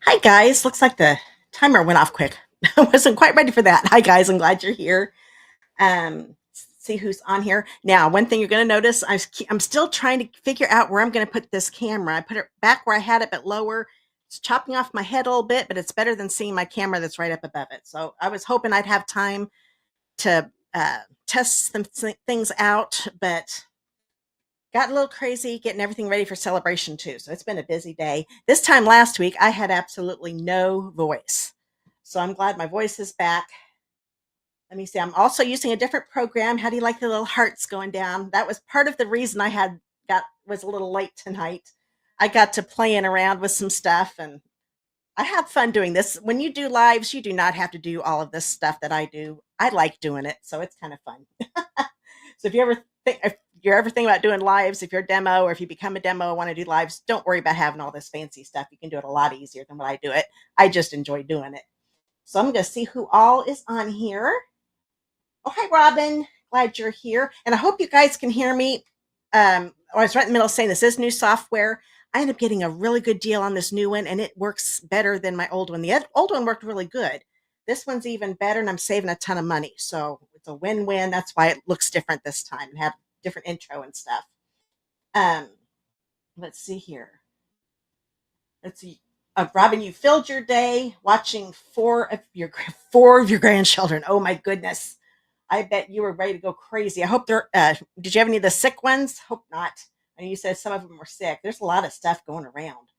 Hi, guys. Looks like the timer went off quick. I wasn't quite ready for that. Hi, guys. I'm glad you're here. See who's on here. Now, one thing you're going to notice, I'm still trying to figure out where I'm going to put this camera. I put it back where I had it, but lower. It's chopping off my head a little bit, but it's better than seeing my camera that's right up above it. So I was hoping I'd have time to test some things out, but got a little crazy getting everything ready for celebration too. So it's been a busy day. This time last week, I had absolutely no voice. So I'm glad my voice is back. Let me see. I'm also using a different program. How do you like the little hearts going down? That was part of the reason I had got was a little late tonight. I got to playing around with some stuff and I have fun doing this. When you do lives, you do not have to do all of this stuff that I do. I like doing it, so it's kind of fun. So if you're ever thinking about doing lives, if you're a demo or if you become a demo, want to do lives, don't worry about having all this fancy stuff. You can do it a lot easier than what I do it. I just enjoy doing it. So I'm going to see who all is on here. Oh, hi, Robin. Glad you're here. And I hope you guys can hear me. I was right in the middle of saying this is new software. I ended up getting a really good deal on this new one, and it works better than my old one. The old one worked really good. This one's even better, and I'm saving a ton of money. So it's a win-win. That's why it looks different this time and have different intro and stuff. Um, let's see here. Let's see. Robin, you filled your day watching four of your grandchildren. Oh my goodness! I bet you were ready to go crazy. I hope they're. Did you have any of the sick ones? Hope not. I know you said some of them were sick. There's a lot of stuff going around.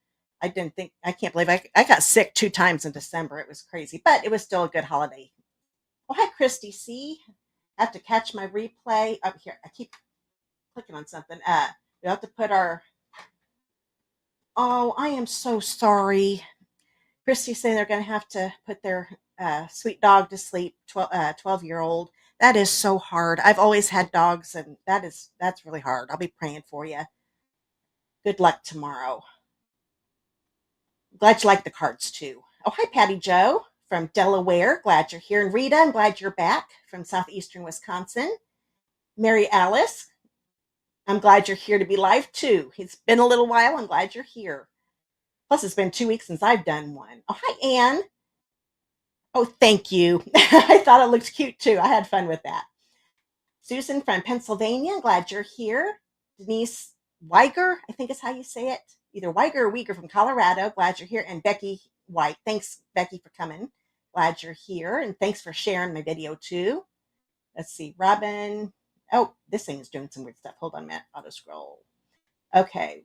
I didn't think. I can't believe I got sick 2 times in December. It was crazy, but it was still a good holiday. Oh, hi, Christy. See, I have to catch my replay up here. I keep clicking on something. We have to put our. Oh, I am so sorry. Christy's saying they're going to have to put their sweet dog to sleep. 12-year-old. That is so hard. I've always had dogs, and that's really hard. I'll be praying for you. Good luck tomorrow. Glad you like the cards too. Oh, hi, Patty Joe from Delaware. Glad you're here. And Rita, I'm glad you're back from southeastern Wisconsin. Mary Alice, I'm glad you're here to be live too. It's been a little while. I'm glad you're here. Plus, it's been 2 weeks since I've done one. Oh, hi, Anne. Oh, thank you. I thought it looked cute too. I had fun with that. Susan from Pennsylvania, glad you're here. Denise Weiger, I think is how you say it. Either Weiger or Uyghur from Colorado, glad you're here. And Becky White, thanks, Becky, for coming. Glad you're here. And thanks for sharing my video too. Let's see, Robin. Oh, this thing is doing some weird stuff. Hold on a minute. Auto scroll. Okay.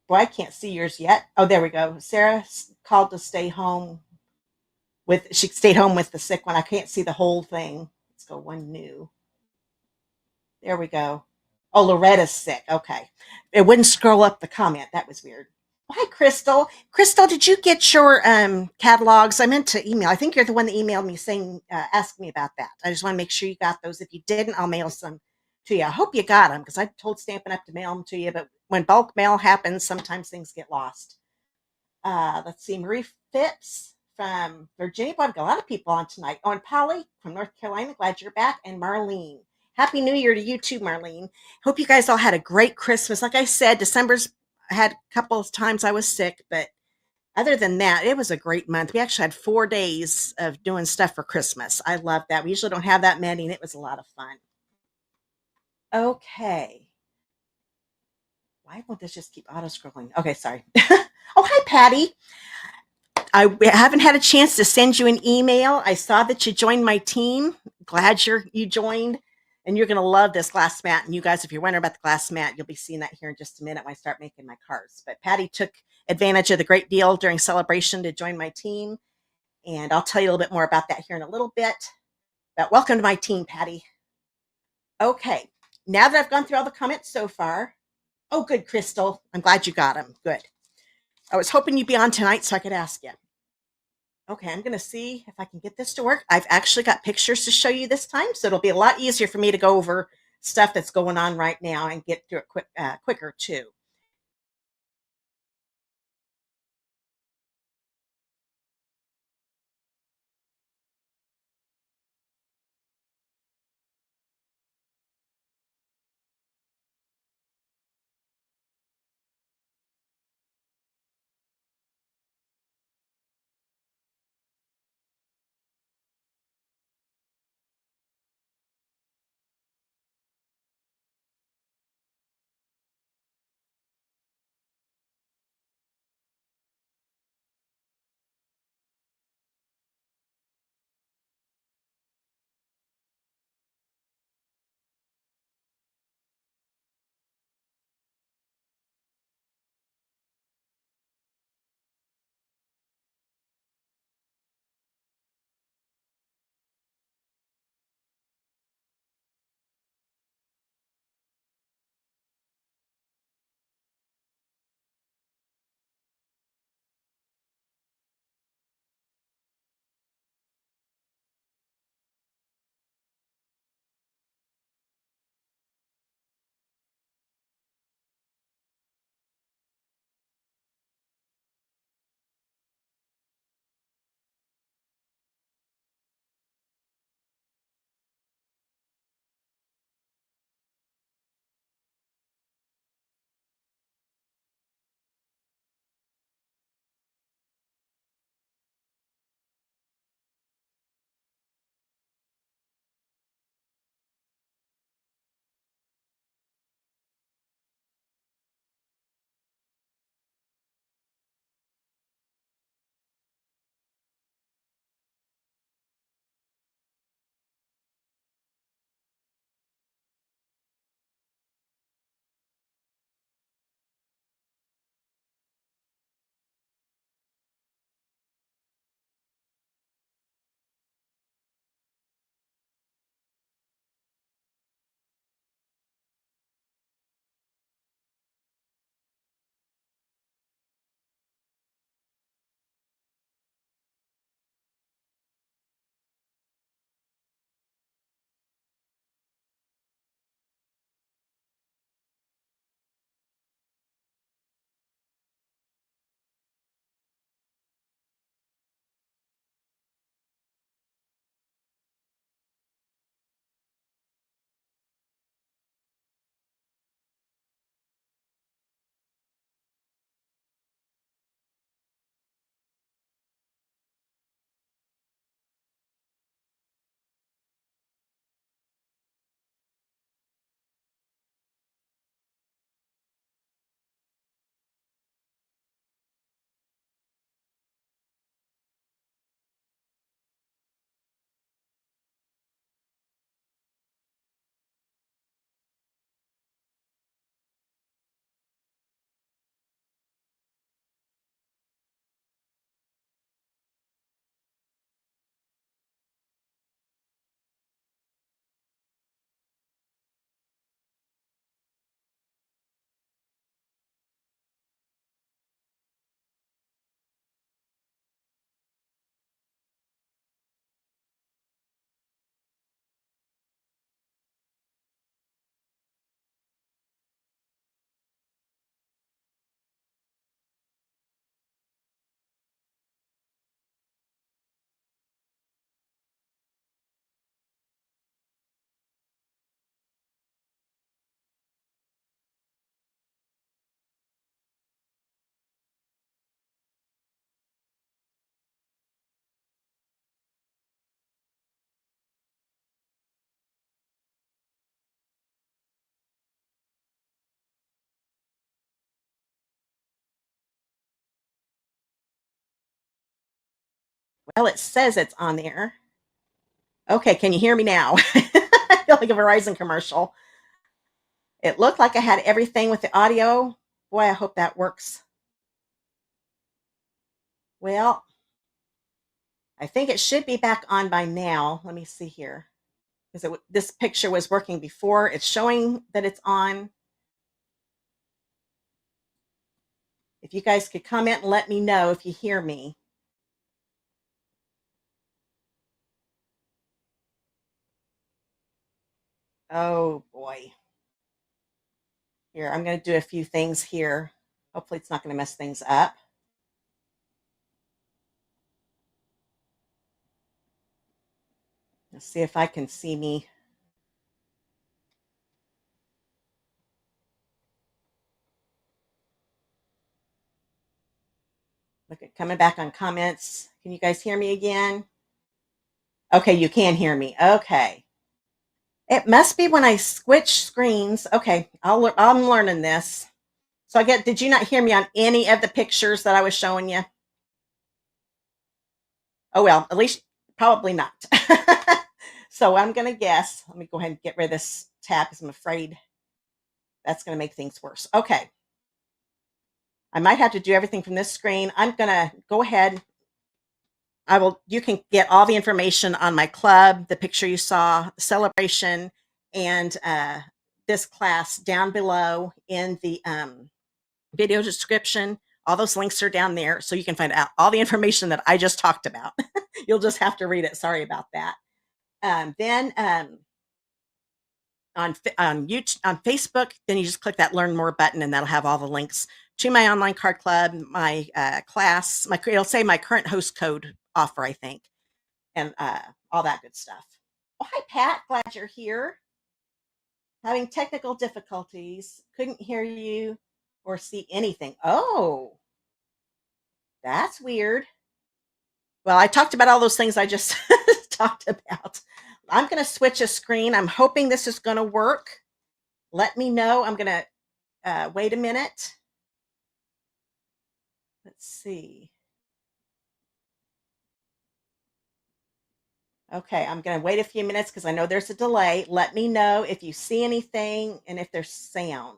Boy, I can't see yours yet. Oh, there we go. Sarah called to stay home she stayed home with the sick one. I can't see the whole thing. Let's go one new. There we go. Oh, Loretta's sick. Okay. It wouldn't scroll up the comment. That was weird. Oh, hi, Crystal. Crystal, did you get your catalogs? I meant to email. I think you're the one that emailed me saying, ask me about that. I just want to make sure you got those. If you didn't, I'll mail some to you. I hope you got them because I told Stampin' Up to mail them to you. But when bulk mail happens, sometimes things get lost. Let's see, Marie Phipps from Virginia. Boy, I've got a lot of people on tonight. Oh, and Polly from North Carolina. Glad you're back. And Marlene. Happy New Year to you too, Marlene. Hope you guys all had a great Christmas. Like I said, I had a couple of times I was sick, but other than that, it was a great month. We actually had 4 days of doing stuff for Christmas. I love that. We usually don't have that many, and it was a lot of fun. Okay. Why won't this just keep auto scrolling? Okay, sorry. Oh, hi, Patty. I haven't had a chance to send you an email. I saw that you joined my team. Glad you joined, and you're going to love this glass mat. And you guys, if you're wondering about the glass mat, you'll be seeing that here in just a minute when I start making my cards. But Patty took advantage of the great deal during celebration to join my team, and I'll tell you a little bit more about that here in a little bit. But welcome to my team, Patty. Okay, now that I've gone through all the comments so far, oh, good, Crystal. I'm glad you got them. Good. I was hoping you'd be on tonight so I could ask you. Okay, I'm going to see if I can get this to work. I've actually got pictures to show you this time, so it'll be a lot easier for me to go over stuff that's going on right now and get through it quicker too. Well, it says it's on there. Okay, can you hear me now? I feel like a Verizon commercial. It looked like I had everything with the audio. Boy, I hope that works. Well, I think it should be back on by now. Let me see here. Because this picture was working before. It's showing that it's on. If you guys could comment and let me know if you hear me. Oh boy. Here, I'm going to do a few things here. Hopefully it's not going to mess things up. Let's see if I can see me. Look at coming back on comments. Can you guys hear me again? Okay, you can hear me. Okay. It must be when I switch screens. Okay, I'm learning this. So did you not hear me on any of the pictures that I was showing you? Oh, well, at least probably not. So I'm going to guess. Let me go ahead and get rid of this tab because I'm afraid that's going to make things worse. Okay. I might have to do everything from this screen. I'm going to go ahead. You can get all the information on my club, the picture you saw, celebration, and this class down below in the video description. All those links are down there, so you can find out all the information that I just talked about. You'll just have to read it. Sorry about that. Then on YouTube, on Facebook, then you just click that Learn More button, and that'll have all the links to my online card club, my class. It'll say my current host code offer, I think, and all that good stuff. Oh, hi, Pat. Glad you're here. Having technical difficulties. Couldn't hear you or see anything. Oh, that's weird. Well, I talked about all those things I just talked about. I'm going to switch a screen. I'm hoping this is going to work. Let me know. I'm going to wait a minute. Let's see. Okay, I'm going to wait a few minutes because I know there's a delay. Let me know if you see anything and if there's sound.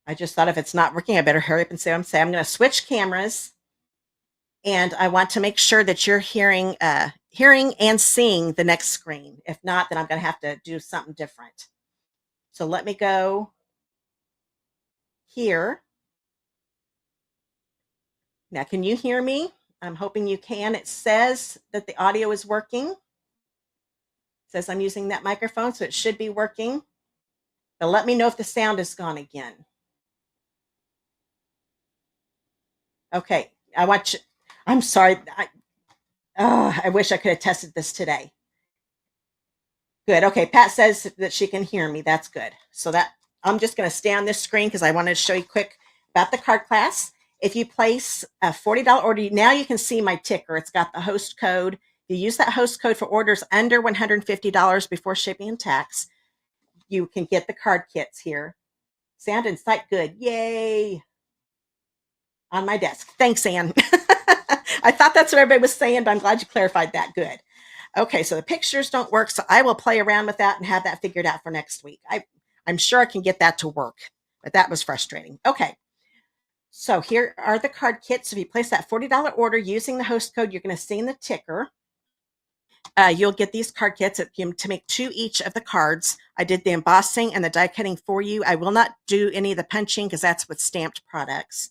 I just thought if it's not working, I better hurry up and say what I'm saying. I'm going to switch cameras, and I want to make sure that you're hearing and seeing the next screen. If not, then I'm going to have to do something different. So let me go here. Now, can you hear me? I'm hoping you can. It says that the audio is working. It says I'm using that microphone, so it should be working. But let me know if the sound is gone again. Okay, I'm sorry. I wish I could have tested this today. Good. Okay, Pat says that she can hear me. That's good. So I'm just going to stay on this screen because I wanted to show you quick about the card class. If you place a $40 order, now you can see my ticker. It's got the host code. You use that host code for orders under $150 before shipping and tax. You can get the card kits here. Sound and sight good. Yay. On my desk. Thanks, Anne. I thought that's what everybody was saying, but I'm glad you clarified that. Good. Okay, so the pictures don't work, so I will play around with that and have that figured out for next week. I'm sure I can get that to work, but that was frustrating. Okay, so here are the card kits. If you place that $40 order using the host code, you're going to see in the ticker. You'll get these card kits to make 2 each of the cards. I did the embossing and the die cutting for you. I will not do any of the punching because that's with stamped products.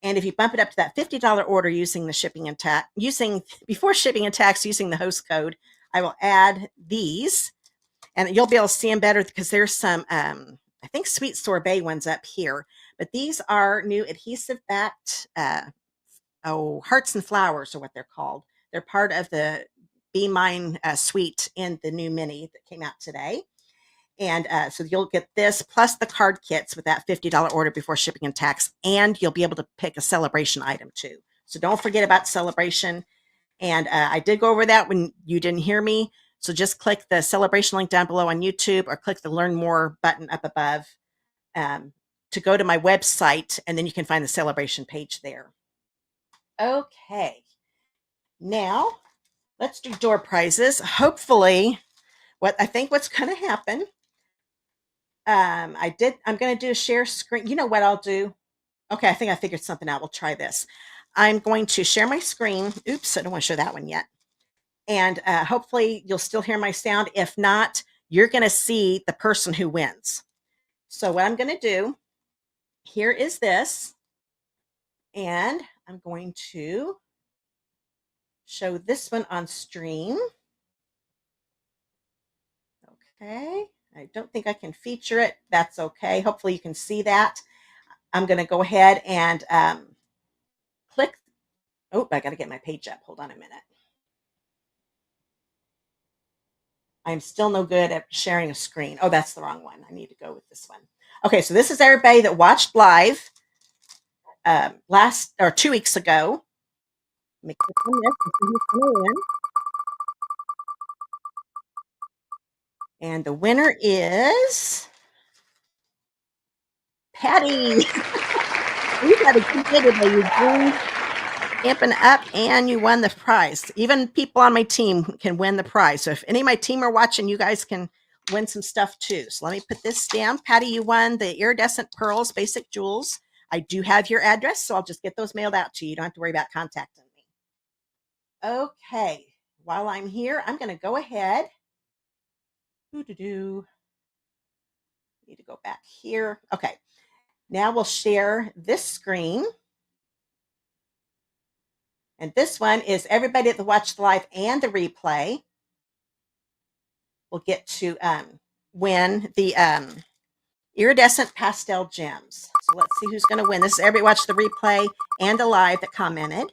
And if you bump it up to that $50 order using the shipping and tax, before shipping and tax, using the host code, I will add these, and you'll be able to see them better because there's some, I think, sweet sorbet ones up here. But these are new adhesive-backed hearts and flowers are what they're called. They're part of the Bee My suite in the new mini that came out today. And so you'll get this plus the card kits with that $50 order before shipping and tax. And you'll be able to pick a celebration item too. So don't forget about celebration. And I did go over that when you didn't hear me. So just click the celebration link down below on YouTube or click the Learn More button up above to go to my website. And then you can find the celebration page there. Okay. Now let's do door prizes. Hopefully, what's going to happen. I'm going to do a share screen. You know what I'll do? Okay, I think I figured something out. We'll try this. I'm going to share my screen. Oops, I don't want to show that one yet. And hopefully you'll still hear my sound. If not, you're going to see the person who wins. So what I'm going to do, here is this. And I'm going to show this one on stream. Okay. I don't think I can feature it. That's okay. Hopefully you can see that. I'm going to go ahead and click. Oh, I got to get my page up. Hold on a minute. I'm still no good at sharing a screen. Oh, that's the wrong one. I need to go with this one. Okay, so this is everybody that watched live last or 2 weeks ago. Let me click on this and see who's going to win. And the winner is Patty. You had a good day today. You joined Stampin' Up and you won the prize. Even people on my team can win the prize. So if any of my team are watching, you guys can win some stuff too. So let me put this down. Patty, you won the iridescent pearls, basic jewels. I do have your address, so I'll just get those mailed out to you. You don't have to worry about contacting me. Okay. While I'm here, I'm going to go ahead. Need to go back here. Okay. Now we'll share this screen. And this one is everybody that watched the live and the replay will get to win the iridescent pastel gems. So let's see who's going to win. This is everybody watched the replay and the live that commented.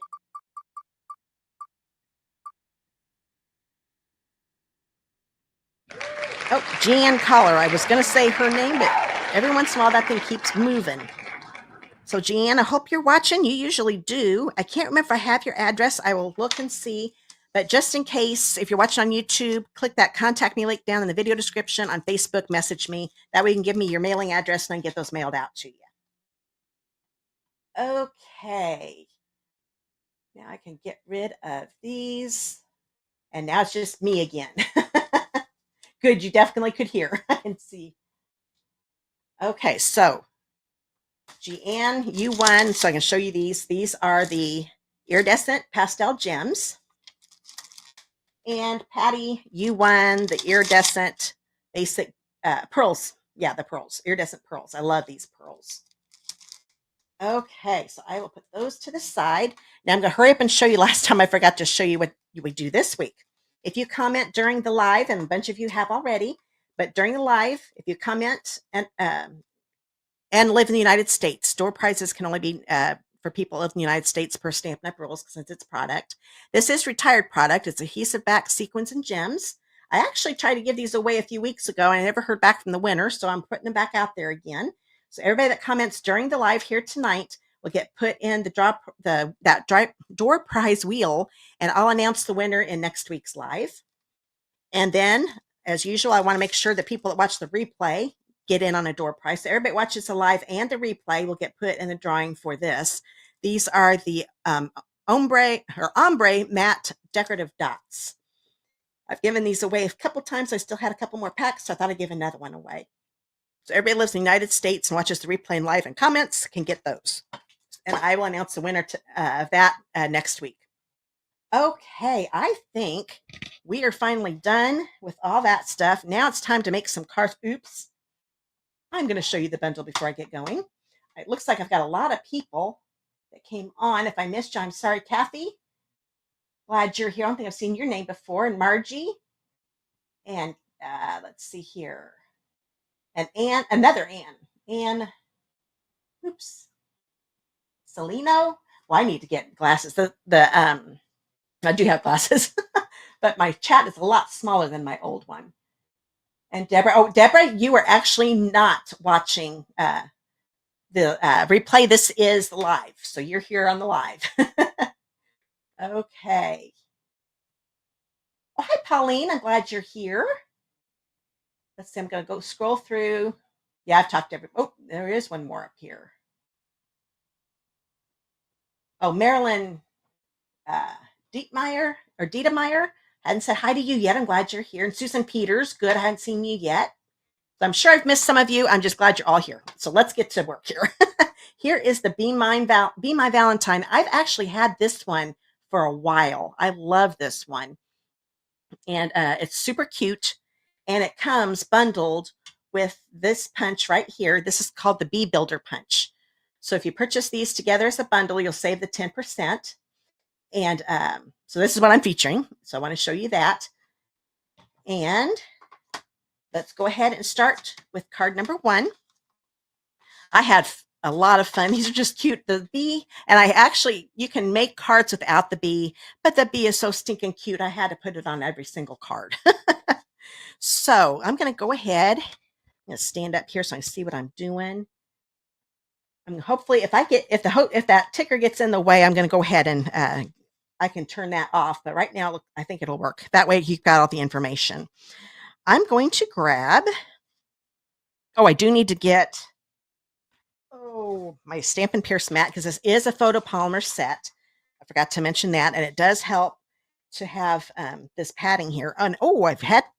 Oh, Jan Collar. I was going to say her name, but every once in a while that thing keeps moving. So Jeanne, I hope you're watching. You usually do. I can't remember if I have your address. I will look and see. But just in case, if you're watching on YouTube, click that contact me link down in the video description. On Facebook, message me. That way you can give me your mailing address and I can get those mailed out to you. Okay. Now I can get rid of these. And now it's just me again. Good, you definitely could hear and see. Okay, so Jeanne, you won. So I can show you these. These are the iridescent pastel gems. And Patty, you won the iridescent basic pearls. Yeah, the pearls, iridescent pearls. I love these pearls. Okay, so I will put those to the side. Now I'm going to hurry up and show you. Last time I forgot to show you what we do this week. If you comment during the live, and a bunch of you have already, but during the live, if you comment and live in the United States, store prizes can only be for people in the United States per Stampin' Up rules since it's product. This is retired product. It's adhesive-backed sequins and gems. I actually tried to give these away a few weeks ago and I never heard back from the winner, so I'm putting them back out there again. So everybody that comments during the live here tonight will get put in that door prize wheel, and I'll announce the winner in next week's live. And then, as usual, I want to make sure that people that watch the replay get in on a door prize. So everybody watches the live and the replay will get put in the drawing for this. These are the ombre matte decorative dots. I've given these away a couple times. I still had a couple more packs, so I thought I'd give another one away. So everybody lives in the United States and watches the replay and live and comments can get those. And I will announce the winner of that next week. Okay, I think we are finally done with all that stuff. Now it's time to make some cards. Oops. I'm going to show you the bundle before I get going. It looks like I've got a lot of people that came on. If I missed you, I'm sorry. Kathy, glad you're here. I don't think I've seen your name before. And Margie. And let's see here. And Anne, another Anne. Anne, oops. Celino. Well, I need to get glasses. I do have glasses, but my chat is a lot smaller than my old one. And Deborah, Deborah, you are actually not watching the replay. This is live, so you're here on the live. Okay. Oh, hi, Pauline. I'm glad you're here. Let's see. I'm going to go scroll through. Yeah, I've talked to everybody. Oh, there is one more up here. Oh, Marilyn Dietmeyer or Dietemeyer. Hadn't said hi to you yet. I'm glad you're here. And Susan Peters, good. I hadn't seen you yet. So I'm sure I've missed some of you. I'm just glad you're all here. So let's get to work here. Here is the Be My Valentine. I've actually had this one for a while. I love this one. And it's super cute. And it comes bundled with this punch right here. This is called the Bee Builder Punch. So if you purchase these together as a bundle, you'll save the 10%. And so this is what I'm featuring. So I want to show you that. And let's go ahead and start with card number 1. I had a lot of fun. These are just cute. The bee, and you can make cards without the bee, but the bee is so stinking cute. I had to put it on every single card. So I'm going to go ahead and stand up here so I can see what I'm doing. And hopefully if that ticker gets in the way, I'm going to go ahead and I can turn that off. But right now, I think it'll work. That way you've got all the information. I'm going to grab, I do need to get, my Stampin' Pierce mat, because this is a photopolymer set. I forgot to mention that. And it does help to have this padding here. And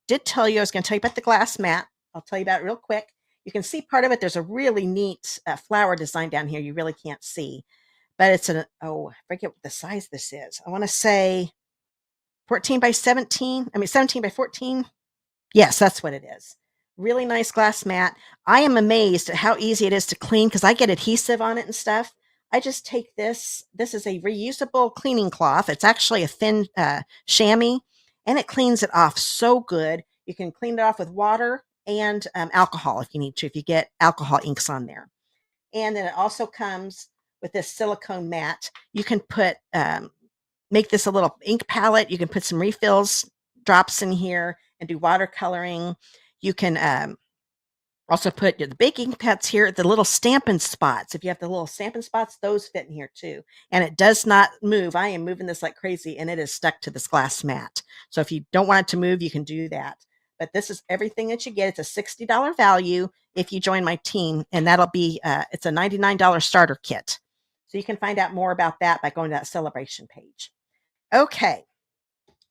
did tell you, I was going to tell you about the glass mat. I'll tell you about it real quick. You can see part of it. There's a really neat flower design down here. You really can't see. But it's I forget what the size this is. I want to say 14 by 17. 17 by 14. Yes, that's what it is. Really nice glass mat. I am amazed at how easy it is to clean because I get adhesive on it and stuff. I just take this. This is a reusable cleaning cloth. It's actually a thin chamois, and it cleans it off so good. You can clean it off with water and alcohol if you need to, if you get alcohol inks on there. And then it also comes with this silicone mat. You can put, make this a little ink palette. You can put some refills, drops in here and do watercoloring. You can also put the big ink pads here, the little Stampin' spots. If you have the little Stampin' spots, those fit in here too. And it does not move. I am moving this like crazy and it is stuck to this glass mat. So if you don't want it to move, you can do that. But this is everything that you get. It's a $60 value if you join my team. And that'll be, it's a $99 starter kit. So you can find out more about that by going to that celebration page. Okay.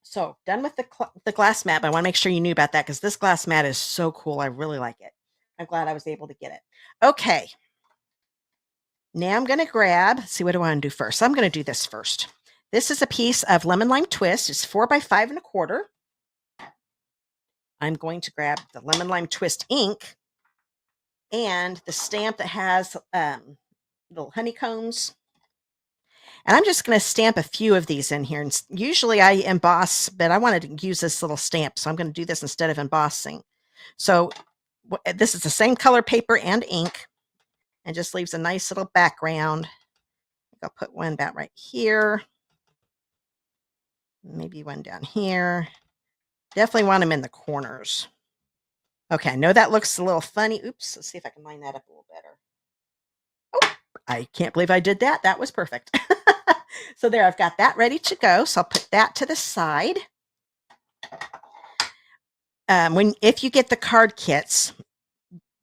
So done with the glass mat, but I want to make sure you knew about that because this glass mat is so cool. I really like it. I'm glad I was able to get it. Okay. Now I'm going to grab, see, what do I want to do first? I'm going to do this first. This is a piece of lemon lime twist. It's 4 by 5 1/4. I'm going to grab the lemon lime twist ink and the stamp that has little honeycombs. And I'm just going to stamp a few of these in here. And usually I emboss, but I wanted to use this little stamp. So I'm going to do this instead of embossing. So this is the same color paper and ink and just leaves a nice little background. I'll put one about right here. Maybe one down here. Definitely want them in the corners. Okay, I know that looks a little funny. Oops, let's see if I can line that up a little better. Oh, I can't believe I did that. That was perfect. So there, I've got that ready to go. So I'll put that to the side. If you get the card kits,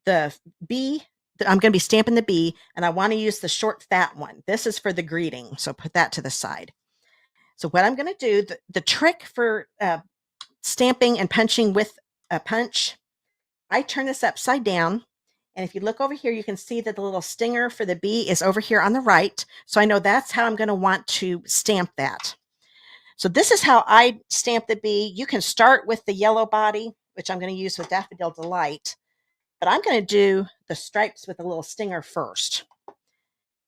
the bee, I'm going to be stamping the bee, and I want to use the short, fat one. This is for the greeting, so put that to the side. So what I'm going to do, the trick for stamping and punching with a punch, I turn this upside down, and if you look over here, you can see that the little stinger for the bee is over here on the right. So I know that's how I'm going to want to stamp that. So this is how I stamp the bee. You can start with the yellow body, which I'm going to use with Daffodil Delight, but I'm going to do the stripes with a little stinger first.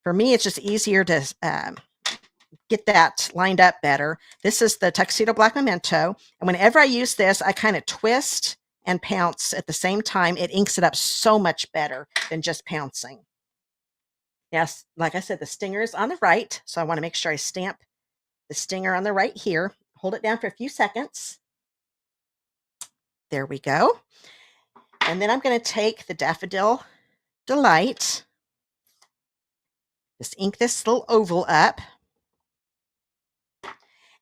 For me, it's just easier to get that lined up better. This is the Tuxedo Black Memento, and whenever I use this, I kind of twist and pounce at the same time. It inks it up so much better than just pouncing. Yes, like I said, the stinger is on the right, so I want to make sure I stamp the stinger on the right here. Hold it down for a few seconds. There we go. And then I'm going to take the Daffodil Delight, just ink this little oval up.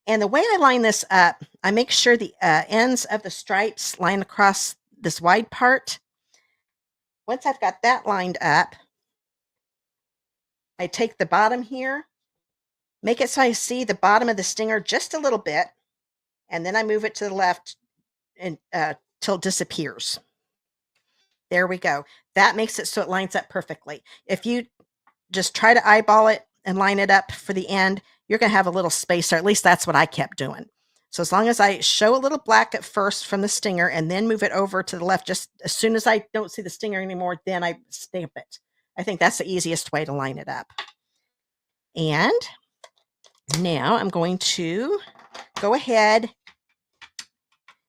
And the way I line this up, I make sure the ends of the stripes line across this wide part. Once I've got that lined up, I take the bottom here, Make it so I see the bottom of the stinger just a little bit, and then I move it to the left and till it disappears. There we go. That makes it so it lines up perfectly. If you just try to eyeball it and line it up for the end, you're going to have a little space, or at least that's what I kept doing. So as long as I show a little black at first from the stinger and then move it over to the left, just as soon as I don't see the stinger anymore, then I stamp it. I think that's the easiest way to line it up. And now I'm going to go ahead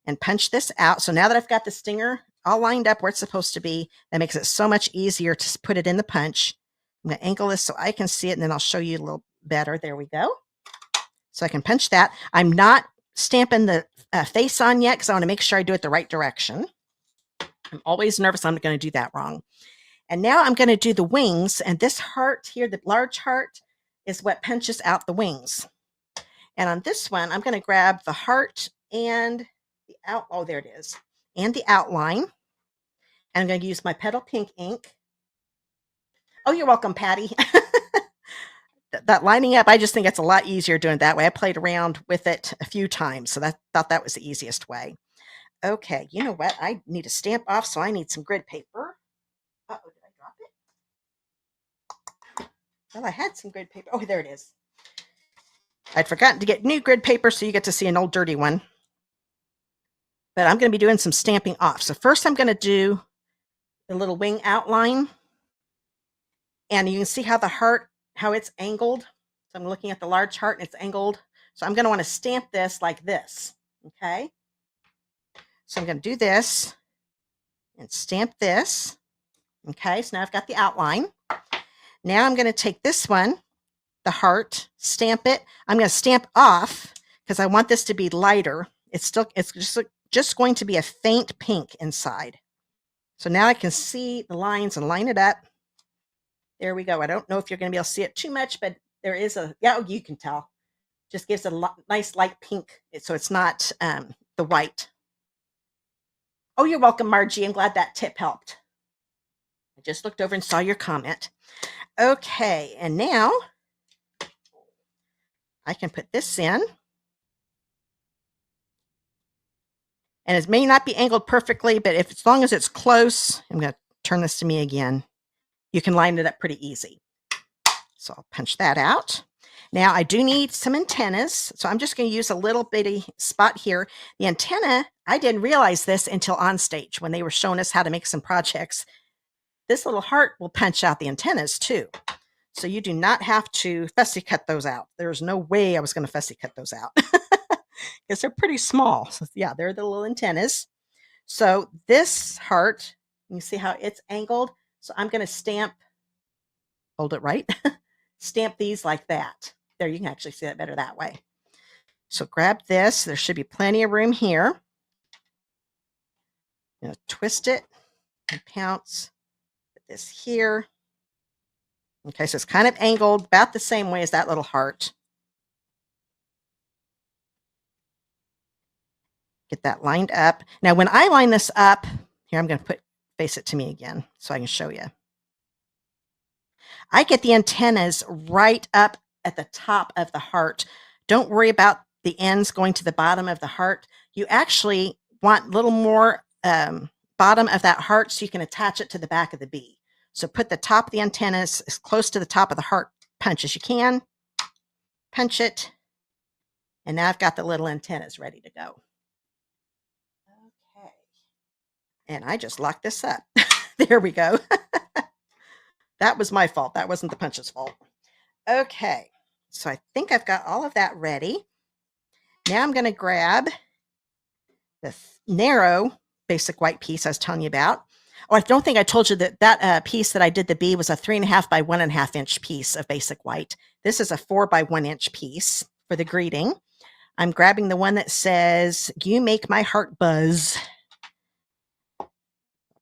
and punch this out. So now that I've got the stinger all lined up where it's supposed to be, that makes it so much easier to put it in the punch. I'm going to angle this so I can see it, and then I'll show you a little better. There we go. So I can punch that. I'm not stamping the face on yet because I want to make sure I do it the right direction. I'm always nervous I'm going to do that wrong. And now I'm going to do the wings, and this heart here, the large heart, is what punches out the wings. And on this one, I'm going to grab the heart and the oh, there it is, and the outline. And I'm going to use my Petal Pink ink. Oh, you're welcome, Patty. That lining up, I just think it's a lot easier doing it that way. I played around with it a few times, so thought that was the easiest way. Okay, you know what? I need to stamp off, so I need some grid paper. Uh-oh, did I drop it? Well, I had some grid paper. Oh, there it is. I'd forgotten to get new grid paper, so you get to see an old dirty one. But I'm going to be doing some stamping off. So first I'm going to do the little wing outline. And you can see how the heart, how it's angled. So I'm looking at the large heart and it's angled. So I'm going to want to stamp this like this. Okay. So I'm going to do this and stamp this. Okay. So now I've got the outline. Now I'm going to take this one, the heart, stamp it. I'm going to stamp off because I want this to be lighter. It's just going to be a faint pink inside. So now I can see the lines and line it up. There we go. I don't know if you're going to be able to see it too much, but there is yeah, you can tell. Just gives a nice light pink, so it's not the white. Oh, you're welcome, Margie. I'm glad that tip helped. I just looked over and saw your comment. Okay, and now I can put this in. And it may not be angled perfectly, but as long as it's close, I'm going to turn this to me again. You can line it up pretty easy. So I'll punch that out. Now I do need some antennas. So I'm just going to use a little bitty spot here. The antenna, I didn't realize this until on stage when they were showing us how to make some projects. This little heart will punch out the antennas too. So you do not have to fussy cut those out. There's no way I was going to fussy cut those out because they're pretty small. So yeah, they're the little antennas. So this heart, you see how it's angled. So I'm going to stamp, hold it right, stamp these like that. There, you can actually see that better that way. So grab this. There should be plenty of room here. I'm going to twist it and pounce. Put this here. Okay, so it's kind of angled about the same way as that little heart. Get that lined up. Now, when I line this up, here I'm going to face it to me again so I can show you. I get the antennas right up at the top of the heart. Don't worry about the ends going to the bottom of the heart. You actually want a little more bottom of that heart so you can attach it to the back of the bee. So put the top of the antennas as close to the top of the heart punch as you can. Punch it. And now I've got the little antennas ready to go. Okay. And I just locked this up. There we go. That was my fault. That wasn't the punch's fault. Okay. So I think I've got all of that ready. Now I'm going to grab the narrow basic white piece I was telling you about. Oh, I don't think I told you that piece that I did the bee was a 3.5 by 1.5 inch piece of basic white. This is a 4 by 1 inch piece for the greeting. I'm grabbing the one that says, "You make my heart buzz."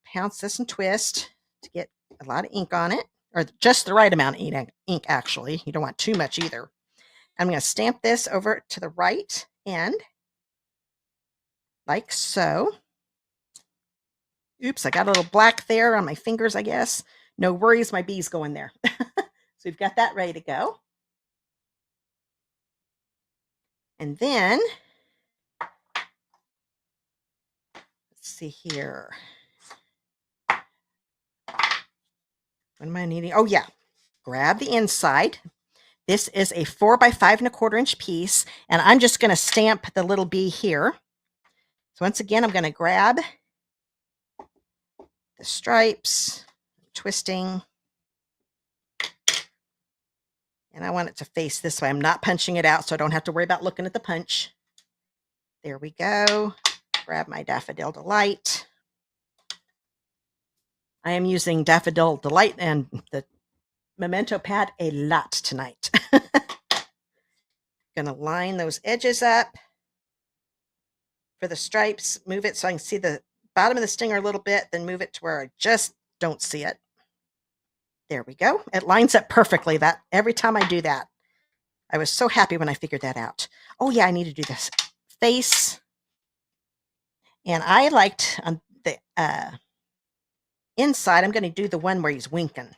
Pounce this and twist to get a lot of ink on it, or just the right amount of ink, actually. You don't want too much either. I'm going to stamp this over to the right end, like so. Oops, I got a little black there on my fingers, I guess. No worries, my bee's going there. So we've got that ready to go. And then, let's see here. What am I needing? Oh, yeah. Grab the inside. This is a 4 by 5 1/4 inch piece, and I'm just going to stamp the little bee here. So once again, I'm going to grab the stripes, twisting, and I want it to face this way. I'm not punching it out, so I don't have to worry about looking at the punch. There we go. Grab my Daffodil Delight. I am using Daffodil Delight and the Memento pad a lot tonight. Gonna line those edges up for the stripes, move it so I can see the bottom of the stinger a little bit, then move it to where I just don't see it. There we go. It lines up perfectly. That every time I do that, I was so happy when I figured that out. Oh yeah, I need to do this face. And I liked on the inside, I'm going to do the one where he's winking.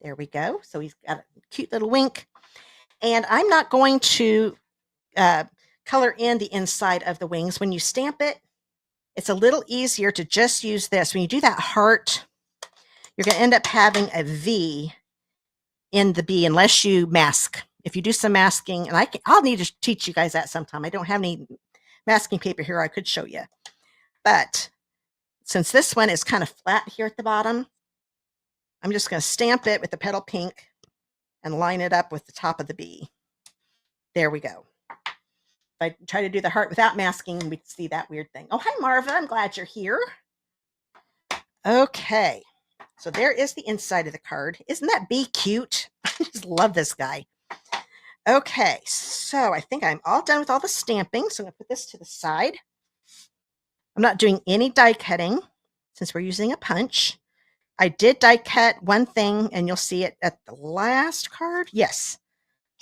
There we go. So he's got a cute little wink. And I'm not going to color in the inside of the wings. When you stamp it, it's a little easier to just use this. When you do that heart, you're going to end up having a V in the bee unless you mask. If you do some masking, and I'll need to teach you guys that sometime. I don't have any masking paper here I could show you. But since this one is kind of flat here at the bottom, I'm just going to stamp it with the petal pink and line it up with the top of the bee. There we go. If I try to do the heart without masking, we'd see that weird thing. Oh, hi, Marva. I'm glad you're here. Okay. So there is the inside of the card. Isn't that bee cute? I just love this guy. Okay. So I think I'm all done with all the stamping. So I'm going to put this to the side. I'm not doing any die cutting since we're using a punch. I did die cut one thing, and you'll see it at the last card. Yes.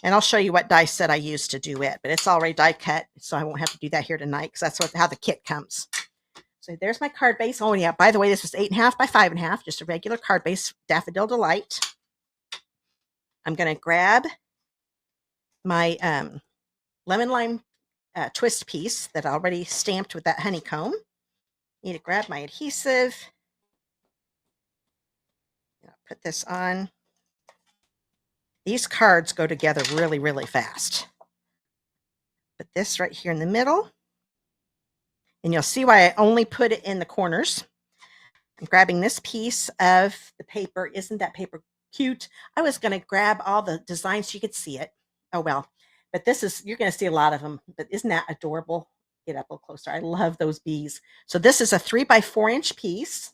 And I'll show you what die set I used to do it, but it's already die cut, so I won't have to do that here tonight because that's how the kit comes. So there's my card base. Oh, yeah, by the way, this was 8.5 by 5.5, just a regular card base, Daffodil Delight. I'm going to grab my lemon lime twist piece that I already stamped with that honeycomb. Need to grab my adhesive. Put this on. These cards go together really, really fast. Put this right here in the middle. And you'll see why I only put it in the corners. I'm grabbing this piece of the paper. Isn't that paper cute? I was going to grab all the designs so you could see it. Oh, well. But this is, you're going to see a lot of them. But isn't that adorable? Get up a little closer. I love those bees. So this is a 3 by 4 inch piece.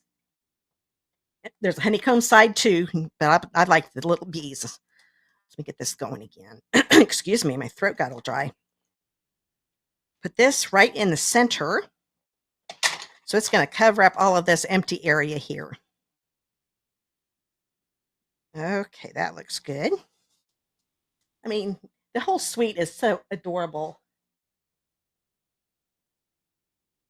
There's a honeycomb side too, but I like the little bees. Let me get this going again. Excuse me, my throat got all dry. Put this right in the center. So it's going to cover up all of this empty area here. Okay, that looks good. I mean, the whole suite is so adorable.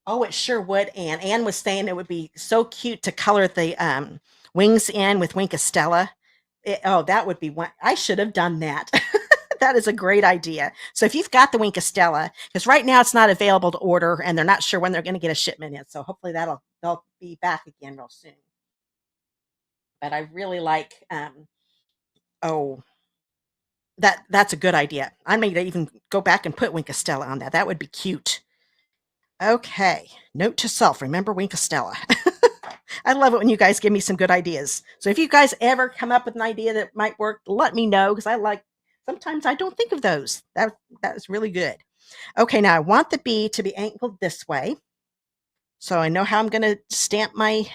Oh, it sure would, Anne. Anne was saying it would be so cute to color the wings in with Wink of Stella. Oh, that would be one. I should have done that. That is a great idea. So if you've got the Wink of Stella, because right now it's not available to order, and they're not sure when they're going to get a shipment in. So hopefully they'll be back again real soon. But I really like. Oh, that's a good idea. I may even go back and put Wink of Stella on that. That would be cute. Okay. Note to self: remember Wink of Stella. I love it when you guys give me some good ideas. So if you guys ever come up with an idea that might work, let me know, because sometimes I don't think of those. That is really good. Okay, now I want the bee to be angled this way. So I know how I'm going to stamp my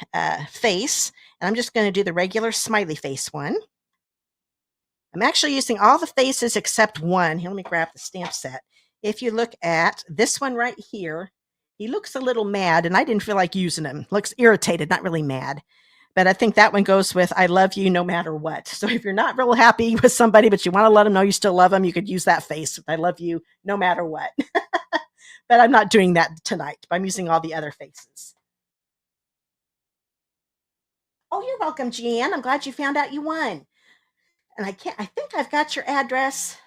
face. And I'm just going to do the regular smiley face one. I'm actually using all the faces except one. Here, let me grab the stamp set. If you look at this one right here, he looks a little mad, and I didn't feel like using him. Looks irritated, not really mad. But I think that one goes with I love you no matter what. So if you're not real happy with somebody, but you want to let them know you still love them, you could use that face. I love you no matter what. But I'm not doing that tonight. I'm using all the other faces. Oh, you're welcome, Jeanne. I'm glad you found out you won. And I think I've got your address.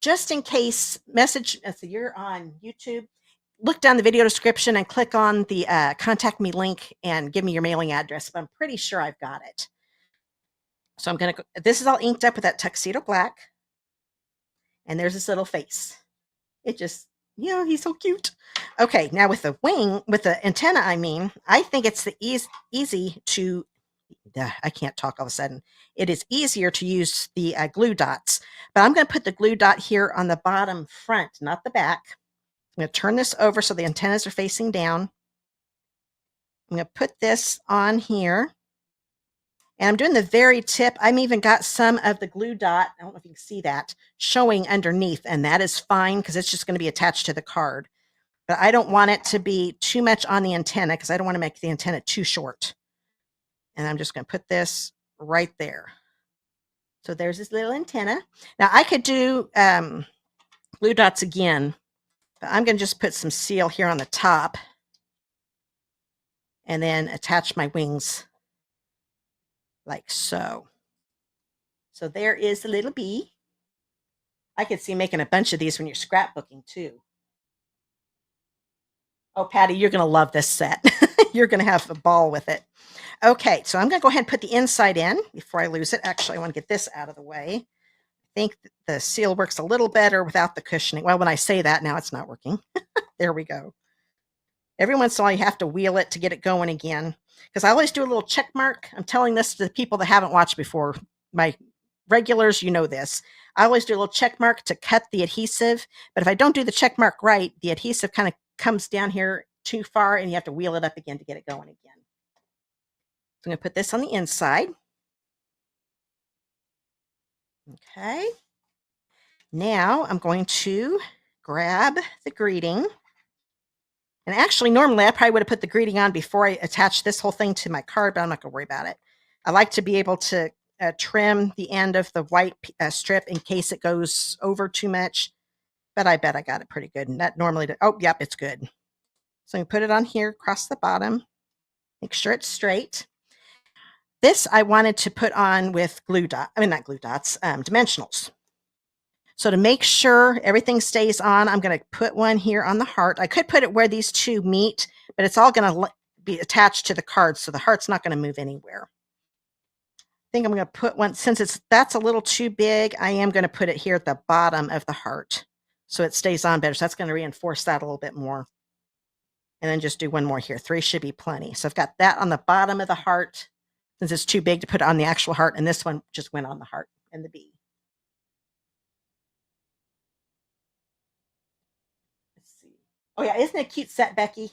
just in case, so you're on YouTube, look down the video description and click on the contact me link and give me your mailing address, but I'm pretty sure I've got it. So I'm going to, this is all inked up with that tuxedo black. And there's this little face. It just, he's so cute. Okay, now with the antenna, I think it's easy to, I can't talk all of a sudden. It is easier to use the glue dots, but I'm going to put the glue dot here on the bottom front, not the back. I'm going to turn this over so the antennas are facing down. I'm going to put this on here. And I'm doing the very tip. I've even got some of the glue dot, I don't know if you can see that, showing underneath, and that is fine because it's just going to be attached to the card. But I don't want it to be too much on the antenna because I don't want to make the antenna too short. And I'm just going to put this right there. So there's this little antenna. Now I could do glue dots again, but I'm going to just put some seal here on the top and then attach my wings like so. So there is the little bee. I could see making a bunch of these when you're scrapbooking too. Oh, Patty, you're going to love this set. You're going to have a ball with it. Okay, so I'm going to go ahead and put the inside in before I lose it. Actually, I want to get this out of the way. I think the seal works a little better without the cushioning. Well, when I say that, now it's not working. There we go. Every once in a while, you have to wheel it to get it going again. Because I always do a little check mark. I'm telling this to the people that haven't watched before. My regulars, you know this. I always do a little check mark to cut the adhesive. But if I don't do the check mark right, the adhesive kind of comes down here too far and you have to wheel it up again to get it going again. So I'm going to put this on the inside. Okay. Now I'm going to grab the greeting. And actually, normally I probably would have put the greeting on before I attach this whole thing to my card, but I'm not going to worry about it. I like to be able to trim the end of the white strip in case it goes over too much. But I bet I got it pretty good. And that normally, oh, yep, it's good. So I'm going to put it on here across the bottom. Make sure it's straight. This I wanted to put on with not glue dots, dimensionals. So to make sure everything stays on, I'm going to put one here on the heart. I could put it where these two meet, but it's all going to be attached to the card, so the heart's not going to move anywhere. I think I'm going to put one, since that's a little too big, I am going to put it here at the bottom of the heart so it stays on better. So that's going to reinforce that a little bit more. And then just do one more here. 3 should be plenty. So I've got that on the bottom of the heart, since it's too big to put it on the actual heart, and this one just went on the heart and the bee. Let's see. Oh yeah, isn't it a cute set, Becky?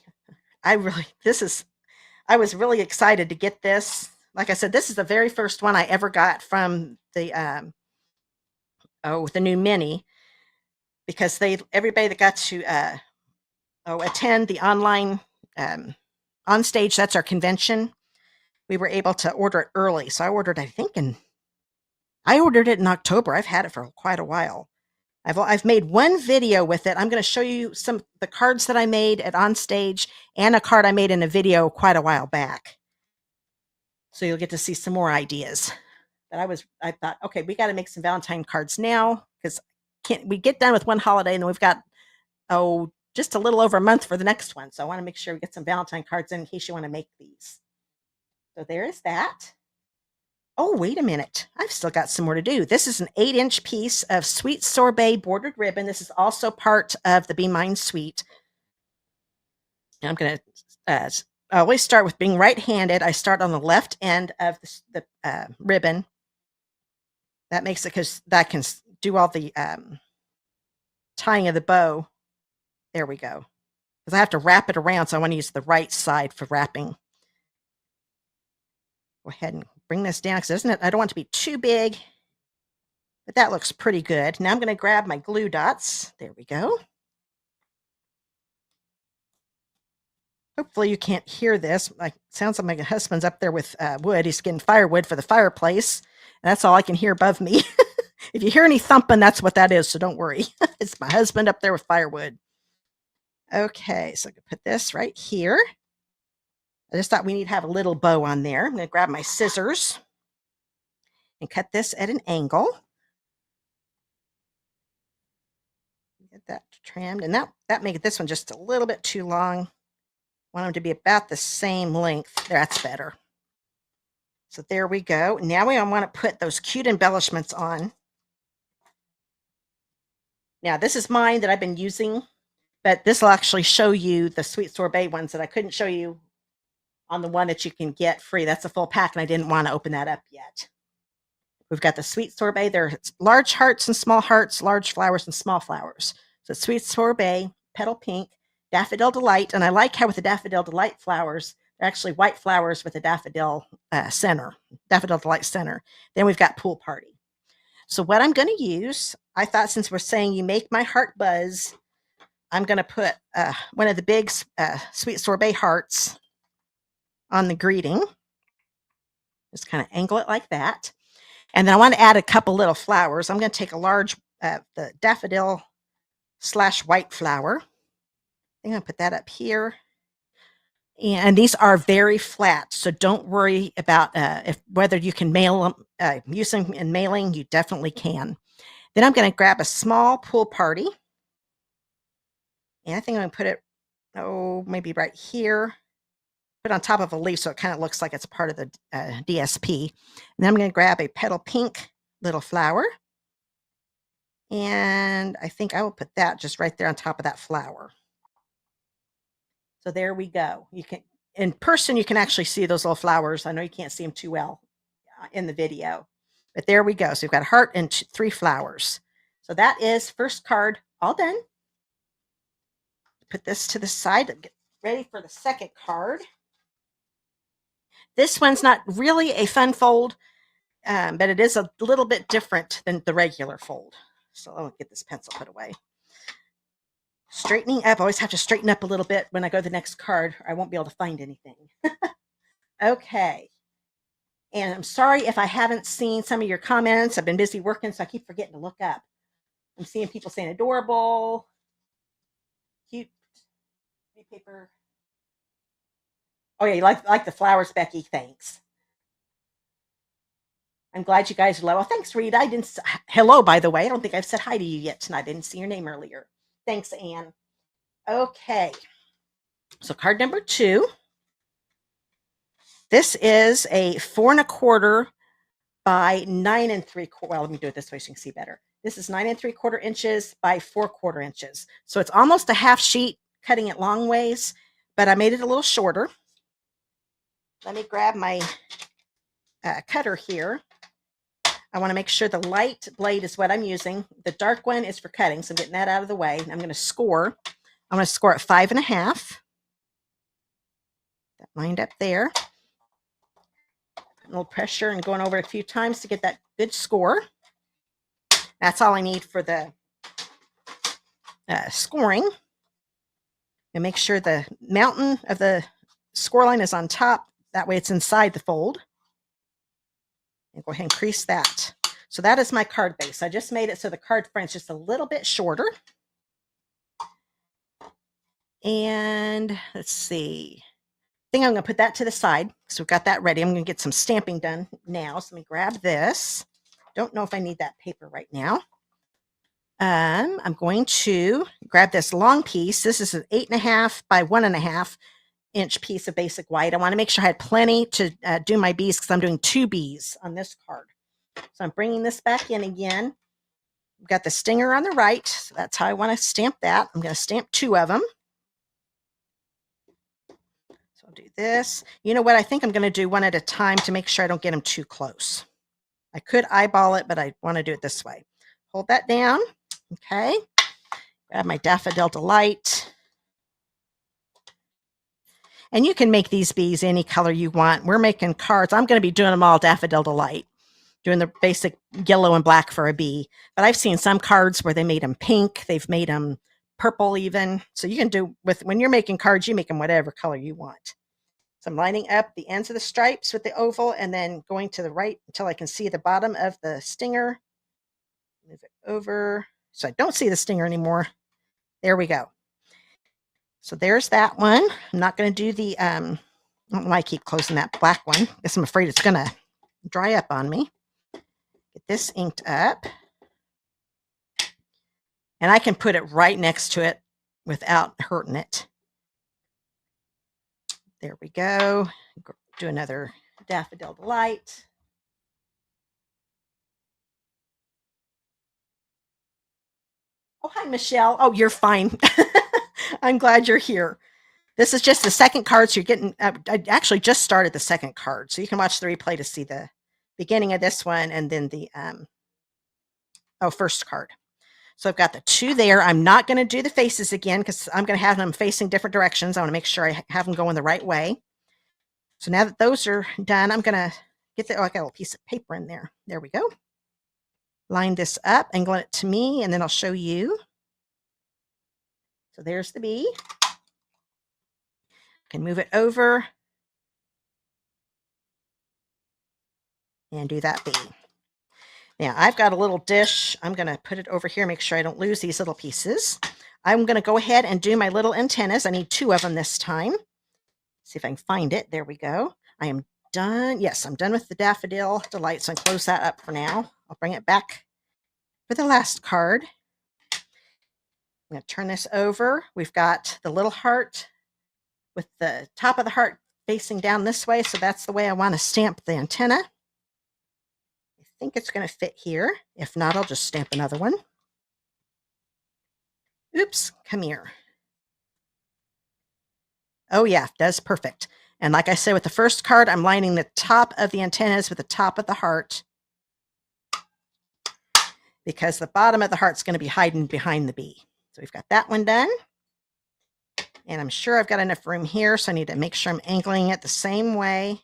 I was really excited to get this. Like I said, this is the very first one I ever got from the the new mini, because everybody that got to attend the online on stage, that's our convention, we were able to order it early. So I ordered, I ordered it in October. I've had it for quite a while. I've made one video with it. I'm going to show you some the cards that I made at on stage and a card I made in a video quite a while back. So you'll get to see some more ideas. But I thought, okay, we got to make some Valentine cards now, because we get done with one holiday and then we've got just a little over a month for the next one. So I want to make sure we get some Valentine cards in case you want to make these. So there is that. Oh, wait a minute. I've still got some more to do. This is an 8-inch piece of sweet sorbet bordered ribbon. This is also part of the Be Mine suite. And I'm going to I always start with being right-handed. I start on the left end of the ribbon. That makes it, because that can do all the tying of the bow. There we go. Because I have to wrap it around, so I want to use the right side for wrapping. Go ahead and bring this down, because I don't want it to be too big, but that looks pretty good. Now I'm going to grab my glue dots. There we go. Hopefully you can't hear this. Sounds like my husband's up there with wood. He's getting firewood for the fireplace, and that's all I can hear above me. If you hear any thumping, that's what that is, so don't worry. It's my husband up there with firewood. Okay, so I can put this right here. I just thought we need to have a little bow on there. I'm going to grab my scissors and cut this at an angle. that trimmed, and that made this one just a little bit too long. Want them to be about the same length. That's better. So there we go. Now we want to put those cute embellishments on. Now this is mine that I've been using, but this will actually show you the sweet sorbet ones that I couldn't show you on the one that you can get free. That's a full pack, and I didn't want to open that up yet. We've got the sweet sorbet. There are large hearts and small hearts, large flowers and small flowers. So sweet sorbet, petal pink, daffodil delight, and I like how with the daffodil delight flowers, they're actually white flowers with a daffodil center, daffodil delight center. Then we've got pool party. So what I'm going to use, I thought since we're saying you make my heart buzz, I'm going to put one of the big sweet sorbet hearts on the greeting. Just kind of angle it like that. And then I want to add a couple little flowers. I'm going to take a large, the daffodil / white flower. I'm going to put that up here. And these are very flat, so don't worry about whether you can mail them. Use them in mailing, you definitely can. Then I'm going to grab a small pool party. And I think I'm going to put it, maybe right here. Put on top of a leaf so it kind of looks like it's part of the DSP. And then I'm going to grab a petal pink little flower. And I think I will put that just right there on top of that flower. So there we go. You can, in person, you can actually see those little flowers. I know you can't see them too well in the video, but there we go. So we've got a heart and 3 flowers. So that is first card all done. Put this to the side and get ready for the second card. This one's not really a fun fold, but it is a little bit different than the regular fold. So I'll get this pencil put away. Straightening up. I always have to straighten up a little bit when I go to the next card, or I won't be able to find anything. Okay. And I'm sorry if I haven't seen some of your comments. I've been busy working, so I keep forgetting to look up. I'm seeing people saying adorable, cute, paper. Oh yeah, you like the flowers, Becky. Thanks. I'm glad you guys love. Oh, thanks, Rita. I didn't. Hello, by the way. I don't think I've said hi to you yet tonight. I didn't see your name earlier. Thanks, Anne. Okay. So card number 2. This is a 4 1/4 by 9 3/4. Well, let me do it this way so you can see better. This is 9 3/4 inches by 4 1/4 inches. So it's almost a half sheet, cutting it long ways, but I made it a little shorter. Let me grab my cutter here. I want to make sure the light blade is what I'm using. The dark one is for cutting, so I'm getting that out of the way. I'm going to score. I'm going to score at 5 1/2. That lined up there. A little pressure and going over it a few times to get that good score. That's all I need for the scoring. And make sure the mountain of the score line is on top. That way it's inside the fold. And go ahead and crease that. So that is my card base. I just made it so the card front is just a little bit shorter. And let's see. I think I'm going to put that to the side. So we've got that ready. I'm going to get some stamping done now. So let me grab this. Don't know if I need that paper right now. I'm going to grab this long piece. This is an 8 1/2 by 1 1/2 inch piece of basic white. I want to make sure I had plenty to do my bees because I'm doing 2 bees on this card. So I'm bringing this back in again. We've got the stinger on the right. So that's how I want to stamp that. I'm going to stamp 2 of them. So I'll do this. You know what? I think I'm going to do one at a time to make sure I don't get them too close. I could eyeball it, but I want to do it this way. Hold that down. Okay. Grab my Daffodil Delight. And you can make these bees any color you want. We're making cards. I'm going to be doing them all Daffodil Delight, doing the basic yellow and black for a bee. But I've seen some cards where they made them pink. They've made them purple even. So you can do with, when you're making cards, you make them whatever color you want. So I'm lining up the ends of the stripes with the oval and then going to the right until I can see the bottom of the stinger. Move it over so I don't see the stinger anymore. There we go. So there's that one. I'm not going to do the, I don't know why I keep closing that black one. I guess I'm afraid it's going to dry up on me. Get this inked up. And I can put it right next to it without hurting it. There we go. Do another Daffodil Delight. Oh, hi, Michelle. Oh, you're fine. I'm glad you're here. This is just the second card, so you're getting, I actually just started the second card, so you can watch the replay to see the beginning of this one and then the, first card. So I've got the 2 there. I'm not going to do the faces again because I'm going to have them facing different directions. I want to make sure I have them going the right way. So now that those are done, I'm going to get I got a little piece of paper in there. There we go. Line this up, angle it to me, and then I'll show you. So there's the bee. Can move it over and do that bee. Now I've got a little dish. I'm going to put it over here, make sure I don't lose these little pieces. I'm going to go ahead and do my little antennas. I need 2 of them this time. See if I can find it. There we go. I am done. Yes, I'm done with the Daffodil Delight, so I close that up for now. I'll bring it back for the last card. I'm going to turn this over. We've got the little heart with the top of the heart facing down this way, so that's the way I want to stamp the antenna. I think it's going to fit here. If not, I'll just stamp another one. Oops, come here. Oh yeah, does perfect. And like I said with the first card, I'm lining the top of the antennas with the top of the heart because the bottom of the heart's going to be hiding behind the bee. So we've got that one done. And I'm sure I've got enough room here, so I need to make sure I'm angling it the same way.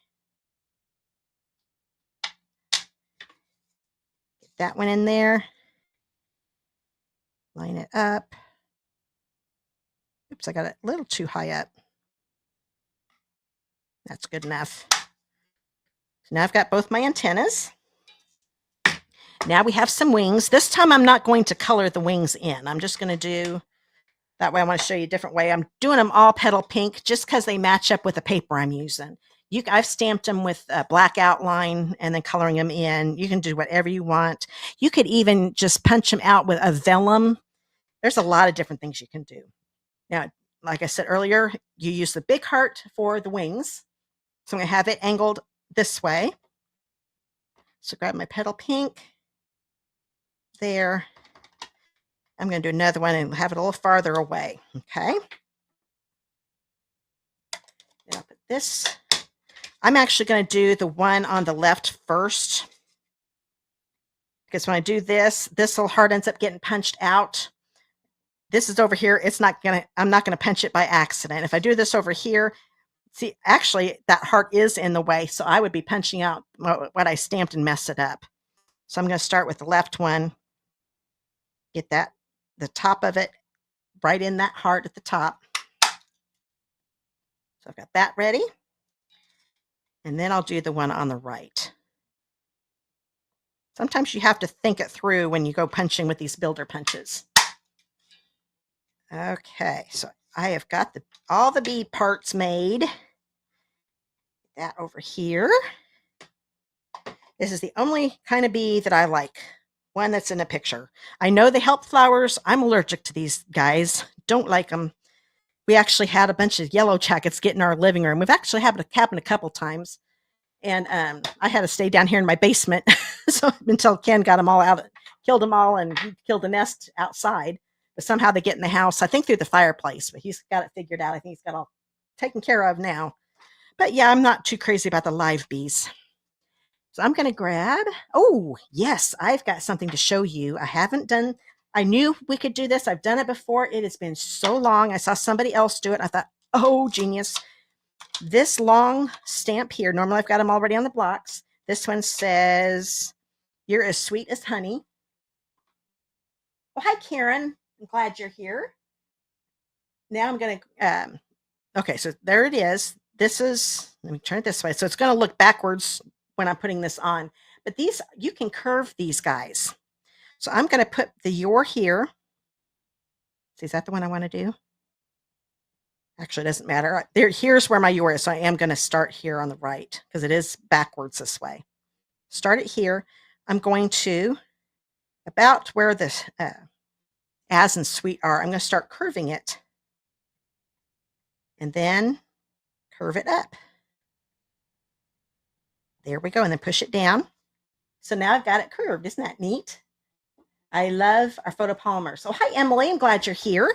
Get that one in there. Line it up. Oops, I got it a little too high up. That's good enough. So now I've got both my antennas. Now we have some wings. This time I'm not going to color the wings in. I'm just going to do, that way I want to show you a different way. I'm doing them all petal pink just because they match up with the paper I'm using. I've stamped them with a black outline and then coloring them in. You can do whatever you want. You could even just punch them out with a vellum. There's a lot of different things you can do. Now, like I said earlier, you use the big heart for the wings. So I'm going to have it angled this way. So grab my petal pink. There. I'm going to do another one and have it a little farther away. Okay. Then I'll put this. I'm actually going to do the one on the left first. Because when I do this little heart ends up getting punched out. This is over here. I'm not going to punch it by accident. If I do this over here, see, actually that heart is in the way. So I would be punching out what I stamped and mess it up. So I'm going to start with the left one. Get the top of it right in that heart at the top. So I've got that ready. And then I'll do the one on the right. Sometimes you have to think it through when you go punching with these builder punches. Okay, so I have got all the bee parts made. That over here. This is the only kind of bee that I like. One that's in a picture. I know they help flowers. I'm allergic to these guys. Don't like them. We actually had a bunch of yellow jackets get in our living room. We've actually had it happen a couple times. And I had to stay down here in my basement so until Ken got them all out, killed them all, and he killed the nest outside. But somehow they get in the house, I think through the fireplace, but he's got it figured out. I think he's got all taken care of now. But yeah, I'm not too crazy about the live bees. So I'm going to grab, oh, yes, I've got something to show you. I knew we could do this. I've done it before. It has been so long. I saw somebody else do it. I thought, oh, genius. This long stamp here, normally I've got them already on the blocks. This one says, "You're as sweet as honey." Oh, hi, Karen. I'm glad you're here. Now I'm going to, okay, so there it is. Let me turn it this way. So it's going to look backwards when I'm putting this on. But these, you can curve these guys. So I'm going to put the "your" here. See, is that the one I want to do? Actually, it doesn't matter. Here's where my "your" is. So I am going to start here on the right because it is backwards this way. Start it here. I'm going to, about where this, as in sweet art. I'm going to start curving it and then curve it up. There we go. And then push it down. So now I've got it curved. Isn't that neat? I love our photopolymer. So hi, Emily. I'm glad you're here.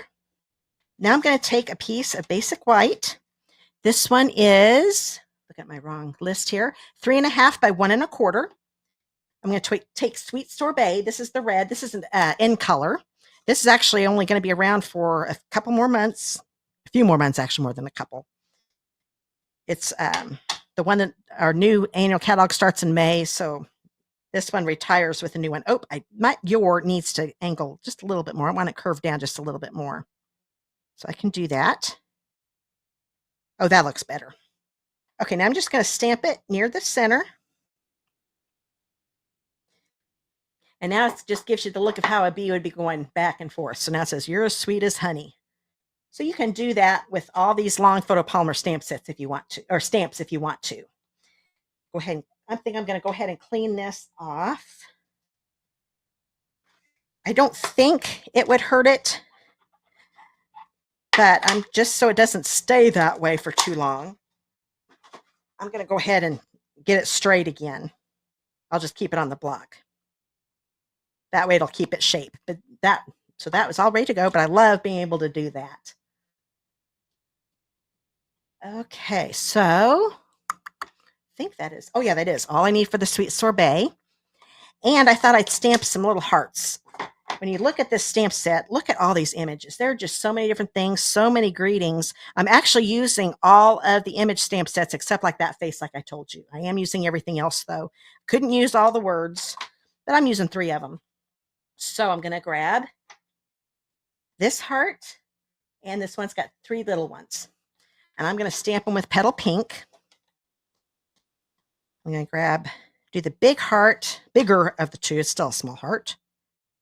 Now I'm going to take a piece of basic white. This one is, look at my wrong list here, 3.5 by 1 1/4. I'm going to take Sweet Sorbet. This is the red. This is an in color. This is actually only going to be around for a couple more months, a few more months, actually more than a couple. It's the one that our new annual catalog starts in May. So this one retires with a new one. Oh, your needs to angle just a little bit more. I want it curved down just a little bit more. So I can do that. Oh, that looks better. Okay, now I'm just going to stamp it near the center. And now it just gives you the look of how a bee would be going back and forth. So now it says, you're as sweet as honey. So you can do that with all these long photopolymer stamp sets if you want to, or stamps if you want to. Go ahead. I think I'm going to go ahead and clean this off. I don't think it would hurt it, but I'm just so it doesn't stay that way for too long. I'm going to go ahead and get it straight again. I'll just keep it on the block. That way it'll keep its shape. But so that was all ready to go, but I love being able to do that. Okay, so I think that is, oh yeah, that is all I need for the Sweet Sorbet. And I thought I'd stamp some little hearts. When you look at this stamp set, look at all these images. There are just so many different things, so many greetings. I'm actually using all of the image stamp sets except like that face, like I told you. I am using everything else though. Couldn't use all the words, but I'm using 3 of them. So I'm going to grab this heart, and this one's got 3 little ones. And I'm going to stamp them with Petal Pink. I'm going to do the big heart, bigger of the 2. It's still a small heart.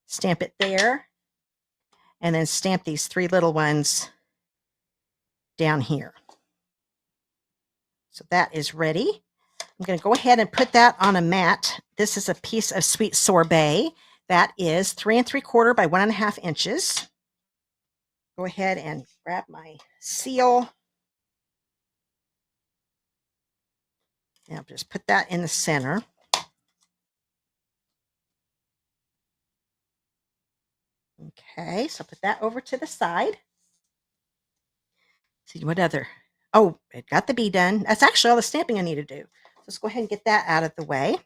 Stamp it there. And then stamp these 3 little ones down here. So that is ready. I'm going to go ahead and put that on a mat. This is a piece of Sweet Sorbet. That is 3 3/4 by 1 1/2 inches. Go ahead and grab my seal. And I'll just put that in the center. Okay, so put that over to the side. See what other, oh, it got the bee done. That's actually all the stamping I need to do. So let's go ahead and get that out of the way.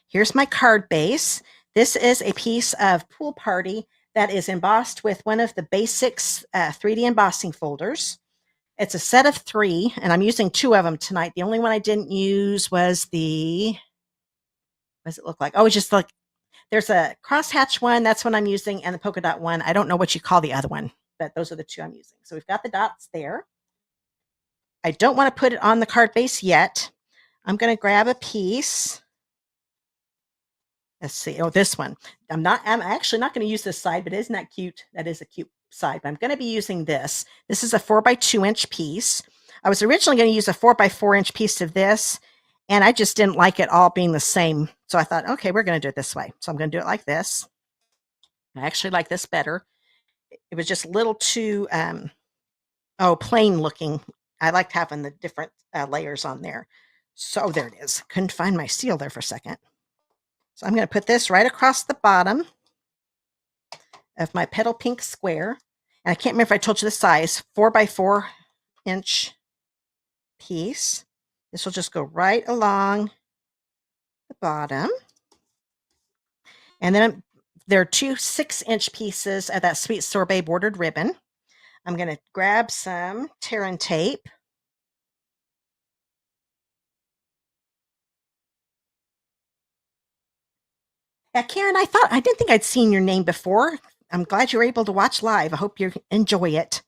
Here's my card base. This is a piece of Pool Party that is embossed with one of the Basics 3D embossing folders. It's a set of 3, and I'm using 2 of them tonight. The only one I didn't use was the, what does it look like? Oh, it's just like, there's a crosshatch one. That's what I'm using, and the polka dot one. I don't know what you call the other one, but those are the 2 I'm using. So we've got the dots there. I don't want to put it on the card base yet. I'm going to grab a piece. Let's see. Oh, this one. I'm actually not going to use this side, but isn't that cute? That is a cute side, but I'm going to be using this. This is a 4 by 2 inch piece. I was originally going to use a 4 by 4 inch piece of this, and I just didn't like it all being the same. So I thought, okay, we're going to do it this way. So I'm going to do it like this. I actually like this better. It was just a little too, plain looking. I liked having the different layers on there. So there it is. Couldn't find my seal there for a second. So I'm going to put this right across the bottom of my Petal Pink square. And I can't remember if I told you the size, 4 by 4 inch piece. This will just go right along the bottom. And then there are 2 6-inch pieces of that Sweet Sorbet bordered ribbon. I'm going to grab some tear and tape. Karen, I didn't think I'd seen your name before. I'm glad you were able to watch live. I hope you enjoy it.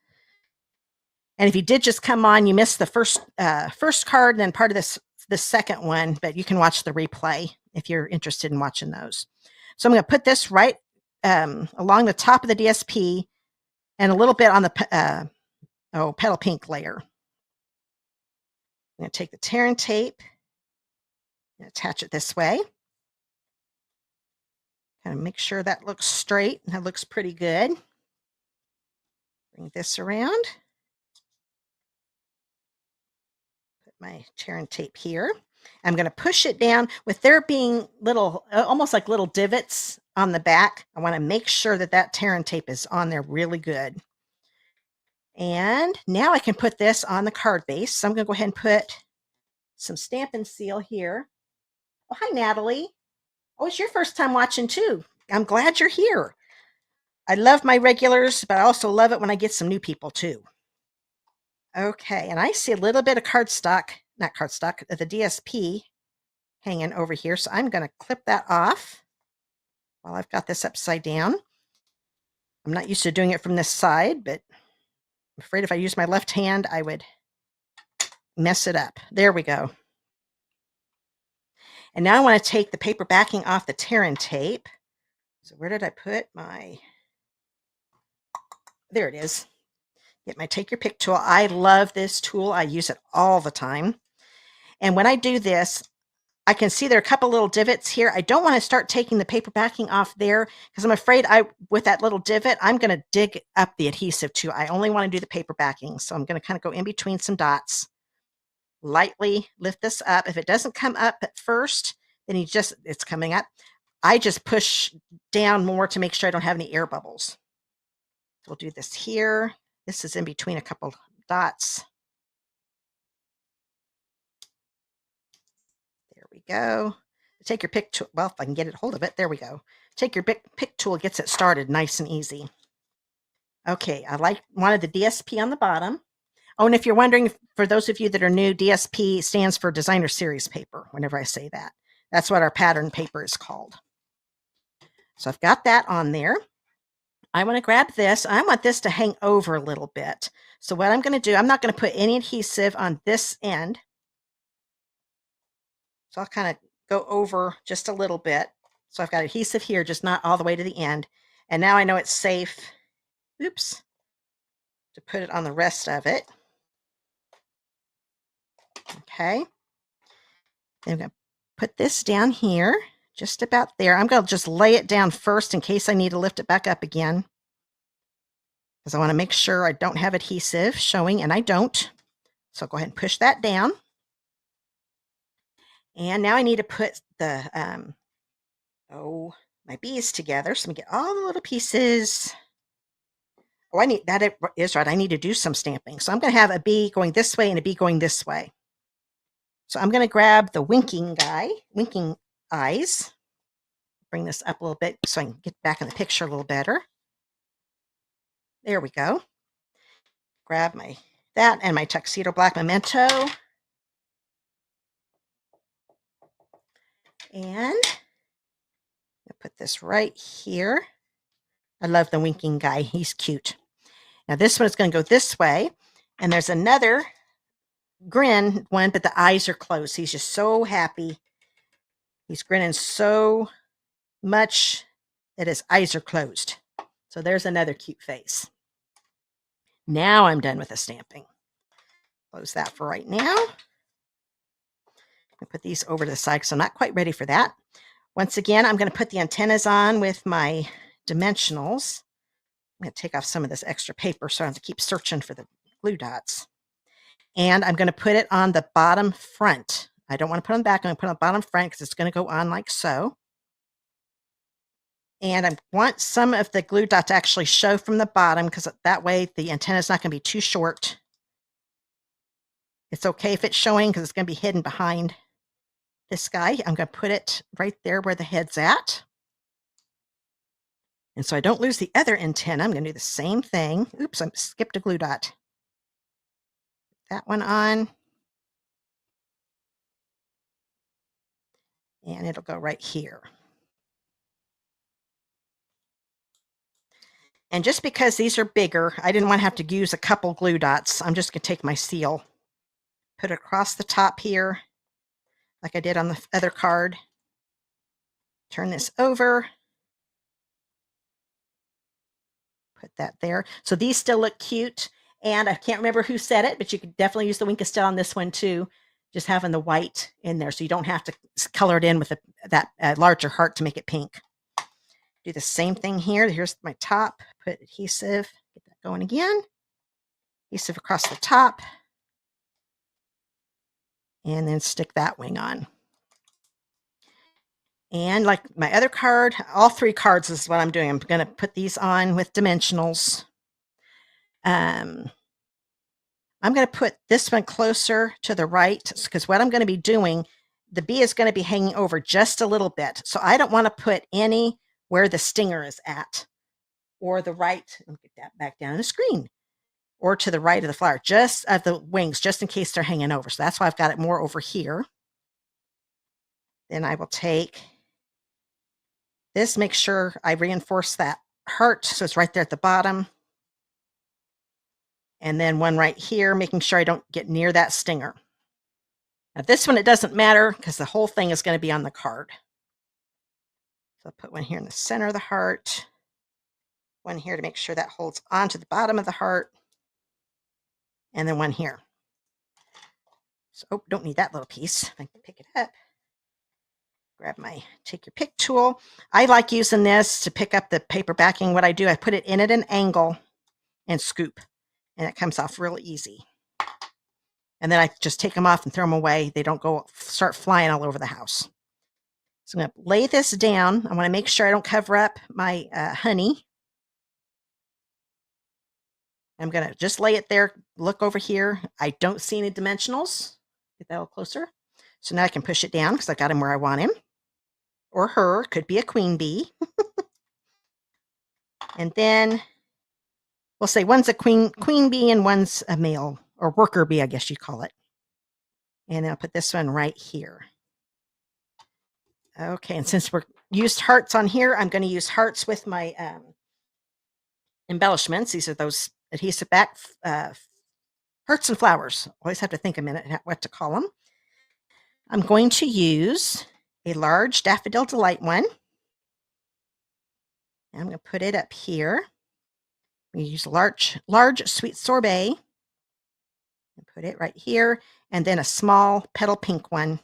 And if you did just come on, you missed the first card and then part of the second one, but you can watch the replay if you're interested in watching those. So I'm going to put this right along the top of the DSP and a little bit on the Petal Pink layer. I'm going to take the tear and tape and attach it this way. Kind of make sure that looks straight. That looks pretty good. Bring this around. Put my tear and tape here. I'm going to push it down with there being little, almost like little divots on the back. I want to make sure that that tear and tape is on there really good. And now I can put this on the card base. So I'm going to go ahead and put some Stampin' Seal here. Oh, hi, Natalie. Oh, it's your first time watching too. I'm glad you're here. I love my regulars, but I also love it when I get some new people too. Okay, and I see a little bit of cardstock, not cardstock, the DSP hanging over here. So I'm going to clip that off while I've got this upside down. I'm not used to doing it from this side, but I'm afraid if I use my left hand, I would mess it up. There we go. And now I want to take the paper backing off the tear and tape. So where did I put my, there it is. Get my Take Your Pick tool. I love this tool. I use it all the time. And when I do this, I can see there are a couple little divots here. I don't want to start taking the paper backing off there because I'm afraid with that little divot, I'm going to dig up the adhesive too. I only want to do the paper backing. So I'm going to kind of go in between some dots, lightly lift this up. If it doesn't come up at first, then it's coming up. I just push down more to make sure I don't have any air bubbles. We'll do this here. This is in between a couple dots. There we go. Take your pick tool. Well, if I can get it hold of it, there we go. Take your pick tool, gets it started nice and easy. Okay, I wanted the DSP on the bottom. Oh, and if you're wondering, for those of you that are new, DSP stands for Designer Series Paper, whenever I say that. That's what our pattern paper is called. So I've got that on there. I want to grab this. I want this to hang over a little bit. So what I'm going to do, I'm not going to put any adhesive on this end. So I'll kind of go over just a little bit. So I've got adhesive here, just not all the way to the end. And now I know it's safe, oops, to put it on the rest of it. Okay. Then I'm going to put this down here, just about there. I'm going to just lay it down first in case I need to lift it back up again, because I want to make sure I don't have adhesive showing, and I don't. So I'll go ahead and push that down. And now I need to put the, my bees together. So I'm going to get all the little pieces. Oh, that is right. I need to do some stamping. So I'm going to have a bee going this way and a bee going this way. So I'm going to grab the winking eyes. Bring this up a little bit so I can get back in the picture a little better. There we go. Grab that and my tuxedo black memento. And I'll put this right here. I love the winking guy. He's cute. Now this one is going to go this way. And there's another grin one, but the eyes are closed. He's just so happy. He's grinning so much that his eyes are closed. So there's another cute face. Now I'm done with the stamping. Close that for right now. I'll put these over to the side because I'm not quite ready for that. Once again, I'm going to put the antennas on with my dimensionals. I'm going to take off some of this extra paper so I don't have to keep searching for the glue dots. And I'm going to put it on the bottom front. I don't want to put it on the back. I'm going to put it on the bottom front because it's going to go on like so. And I want some of the glue dot to actually show from the bottom because that way the antenna is not going to be too short. It's okay if it's showing because it's going to be hidden behind this guy. I'm going to put it right there where the head's at. And so I don't lose the other antenna, I'm going to do the same thing. Oops, I skipped a glue dot. That one on. And it'll go right here. And just because these are bigger, I didn't want to have to use a couple glue dots. I'm just going to take my seal, put it across the top here, like I did on the other card. Turn this over. Put that there. So these still look cute. And I can't remember who said it, but you could definitely use the Wink-A-Stil on this one too. Just having the white in there so you don't have to color it in with that larger heart to make it pink. Do the same thing here. Here's my top. Put adhesive. Get that going again. Adhesive across the top. And then stick that wing on. And like my other card, all 3 cards, this is what I'm doing. I'm going to put these on with dimensionals. I'm going to put this one closer to the right because what I'm going to be doing, the bee is going to be hanging over just a little bit. So I don't want to put any where the stinger is at or the right. Let me get that back down the screen. Or to the right of the flower, just of the wings, just in case they're hanging over. So that's why I've got it more over here. Then I will take this, make sure I reinforce that heart so it's right there at the bottom. And then one right here, making sure I don't get near that stinger. Now this one, it doesn't matter because the whole thing is going to be on the card. So I'll put one here in the center of the heart, one here to make sure that holds onto the bottom of the heart, and then one here. So, oh, don't need that little piece. I can pick it up. Grab my take your pick tool. I like using this to pick up the paper backing. What I do, I put it in at an angle and scoop, and it comes off real easy. And then I just take them off and throw them away. They don't start flying all over the house. So I'm going to lay this down. I want to make sure I don't cover up my honey. I'm going to just lay it there. Look over here. I don't see any dimensionals. Get that a little closer. So now I can push it down because I got him where I want him. Or her, could be a queen bee. And then we'll say one's a queen bee and one's a male, or worker bee, I guess you call it. And then I'll put this one right here. Okay, and since we're used hearts on here, I'm going to use hearts with my embellishments. These are those adhesive-backed hearts and flowers. Always have to think a minute what to call them. I'm going to use a large Daffodil Delight one. I'm going to put it up here. We use a large sweet sorbet and put it right here, and then a small petal pink one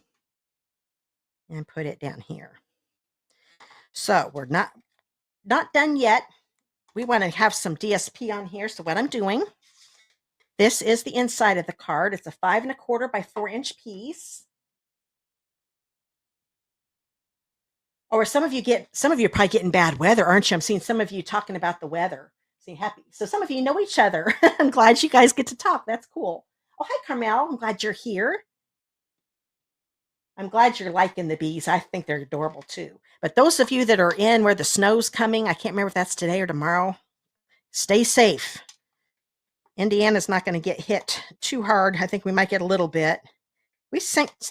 and put it down here. So we're not done yet. We want to have some DSP on here. So what I'm doing, this is the inside of the card. It's a 5 1/4 by 4 inch piece. Or some of you are probably getting bad weather, aren't you? I'm seeing some of you talking about the weather. Seeing happy. So some of you know each other. I'm glad you guys get to talk. That's cool. Oh, hi, Carmel. I'm glad you're here. I'm glad you're liking the bees. I think they're adorable too. But those of you that are in where the snow's coming, I can't remember if that's today or tomorrow, stay safe. Indiana's not going to get hit too hard. I think we might get a little bit. We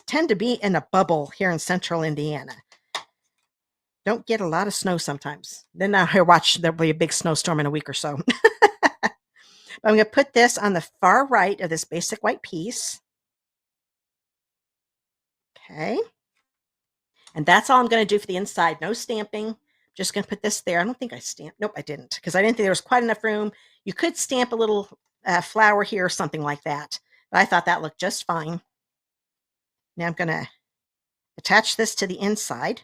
tend to be in a bubble here in central Indiana. Don't get a lot of snow sometimes. Then I watch, there'll be a big snowstorm in a week or so. I'm going to put this on the far right of this basic white piece. Okay. And that's all I'm going to do for the inside. No stamping. Just going to put this there. I don't think I stamped. Nope, I didn't, because I didn't think there was quite enough room. You could stamp a little flower here or something like that. But I thought that looked just fine. Now I'm going to attach this to the inside.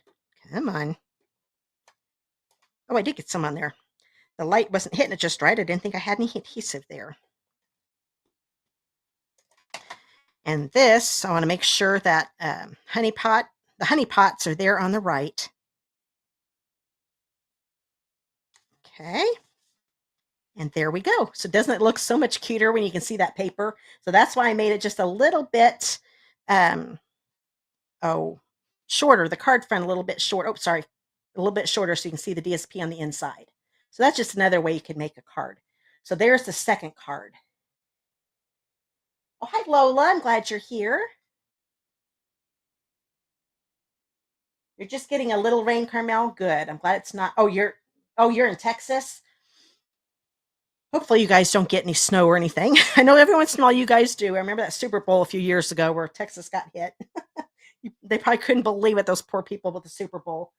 Come on. Oh, I did get some on there. The light wasn't hitting it just right. I didn't think I had any adhesive there. And this, I want to make sure that the honey pots are there on the right. Okay. And there we go. So doesn't it look so much cuter when you can see that paper? So that's why I made it just a little bit, shorter. The card front a little bit short. Oh, sorry. A little bit shorter so you can see the DSP on the inside. So that's just another way you can make a card. So there's the second card. Oh, hi, Lola. I'm glad you're here. You're just getting a little rain, Carmel. Good. I'm glad it's not. Oh, you're in Texas. Hopefully you guys don't get any snow or anything. I know every once in a while you guys do. I remember that Super Bowl a few years ago where Texas got hit. They probably couldn't believe it, those poor people with the Super Bowl.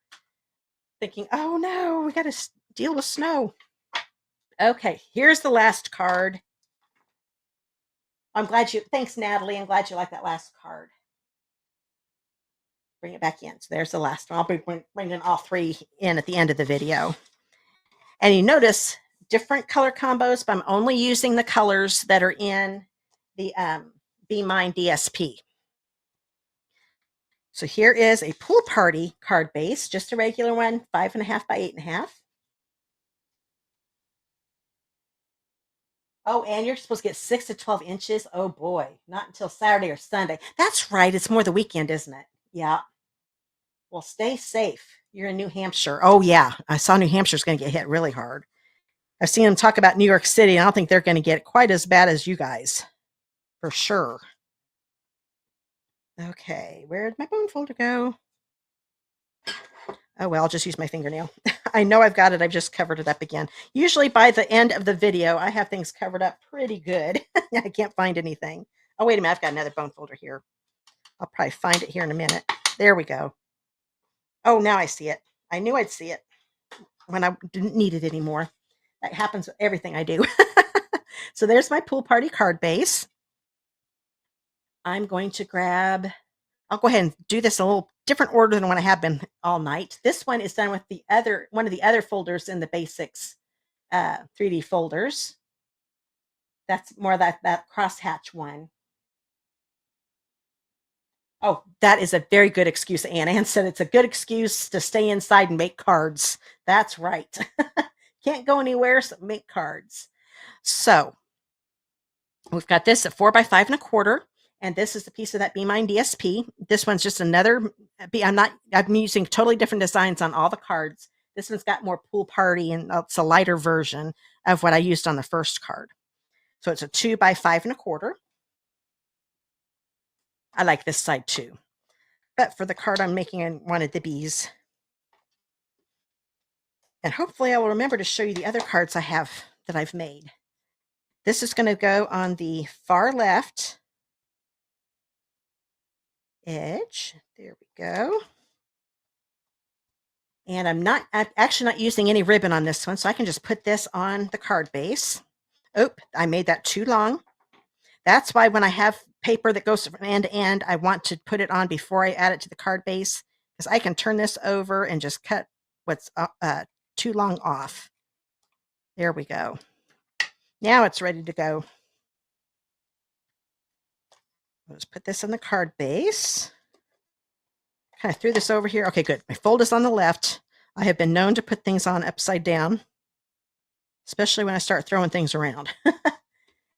Thinking, oh no, we got to deal with snow. Okay, here's the last card. Thanks, Natalie. I'm glad you like that last card. Bring it back in. So there's the last one. I'll be bringing all 3 in at the end of the video. And you notice different color combos, but I'm only using the colors that are in the Be Mine DSP. So here is a pool party card base, just a regular one, 5.5 by 8.5. Oh, and you're supposed to get 6 to 12 inches. Oh boy, not until Saturday or Sunday. That's right. It's more the weekend, isn't it? Yeah. Well, stay safe. You're in New Hampshire. Oh yeah, I saw New Hampshire's going to get hit really hard. I've seen them talk about New York City. I don't think they're going to get quite as bad as you guys, for sure. Okay, where'd my bone folder go? Oh, well, I'll just use my fingernail. I know I've got it. I've just covered it up again. Usually by the end of the video, I have things covered up pretty good. I can't find anything. Oh, wait a minute. I've got another bone folder here. I'll probably find it here in a minute. There we go. Oh, now I see it. I knew I'd see it when I didn't need it anymore. That happens with everything I do. So there's my pool party card base. I'm going to grab, I'll go ahead and do this a little different order than what I have been all night. This one is done with the other, one of the other folders in the basics 3D folders. That's more that crosshatch one. Oh, that is a very good excuse, Anne. Anne said it's a good excuse to stay inside and make cards. That's right. Can't go anywhere, so make cards. So we've got this at 4 by 5.25, and this is a piece of that Be Mine DSP. This one's just another. I'm using totally different designs on all the cards. This one's got more pool party, and it's a lighter version of what I used on the first card. So it's a 2 by 5.25. I like this side too, but for the card I'm making, I wanted the bees. And hopefully I will remember to show you the other cards I have that I've made. This is going to go on the far left edge. There we go. And I'm actually not using any ribbon on this one, so I can just put this on the card base. Oh, I made that too long. That's why when I have paper that goes from end to end, I want to put it on before I add it to the card base, because I can turn this over and just cut what's too long off. There we go. Now it's ready to go. Let's put this in the card base. Kind of threw this over here. Okay, good. My fold is on the left. I have been known to put things on upside down, especially when I start throwing things around.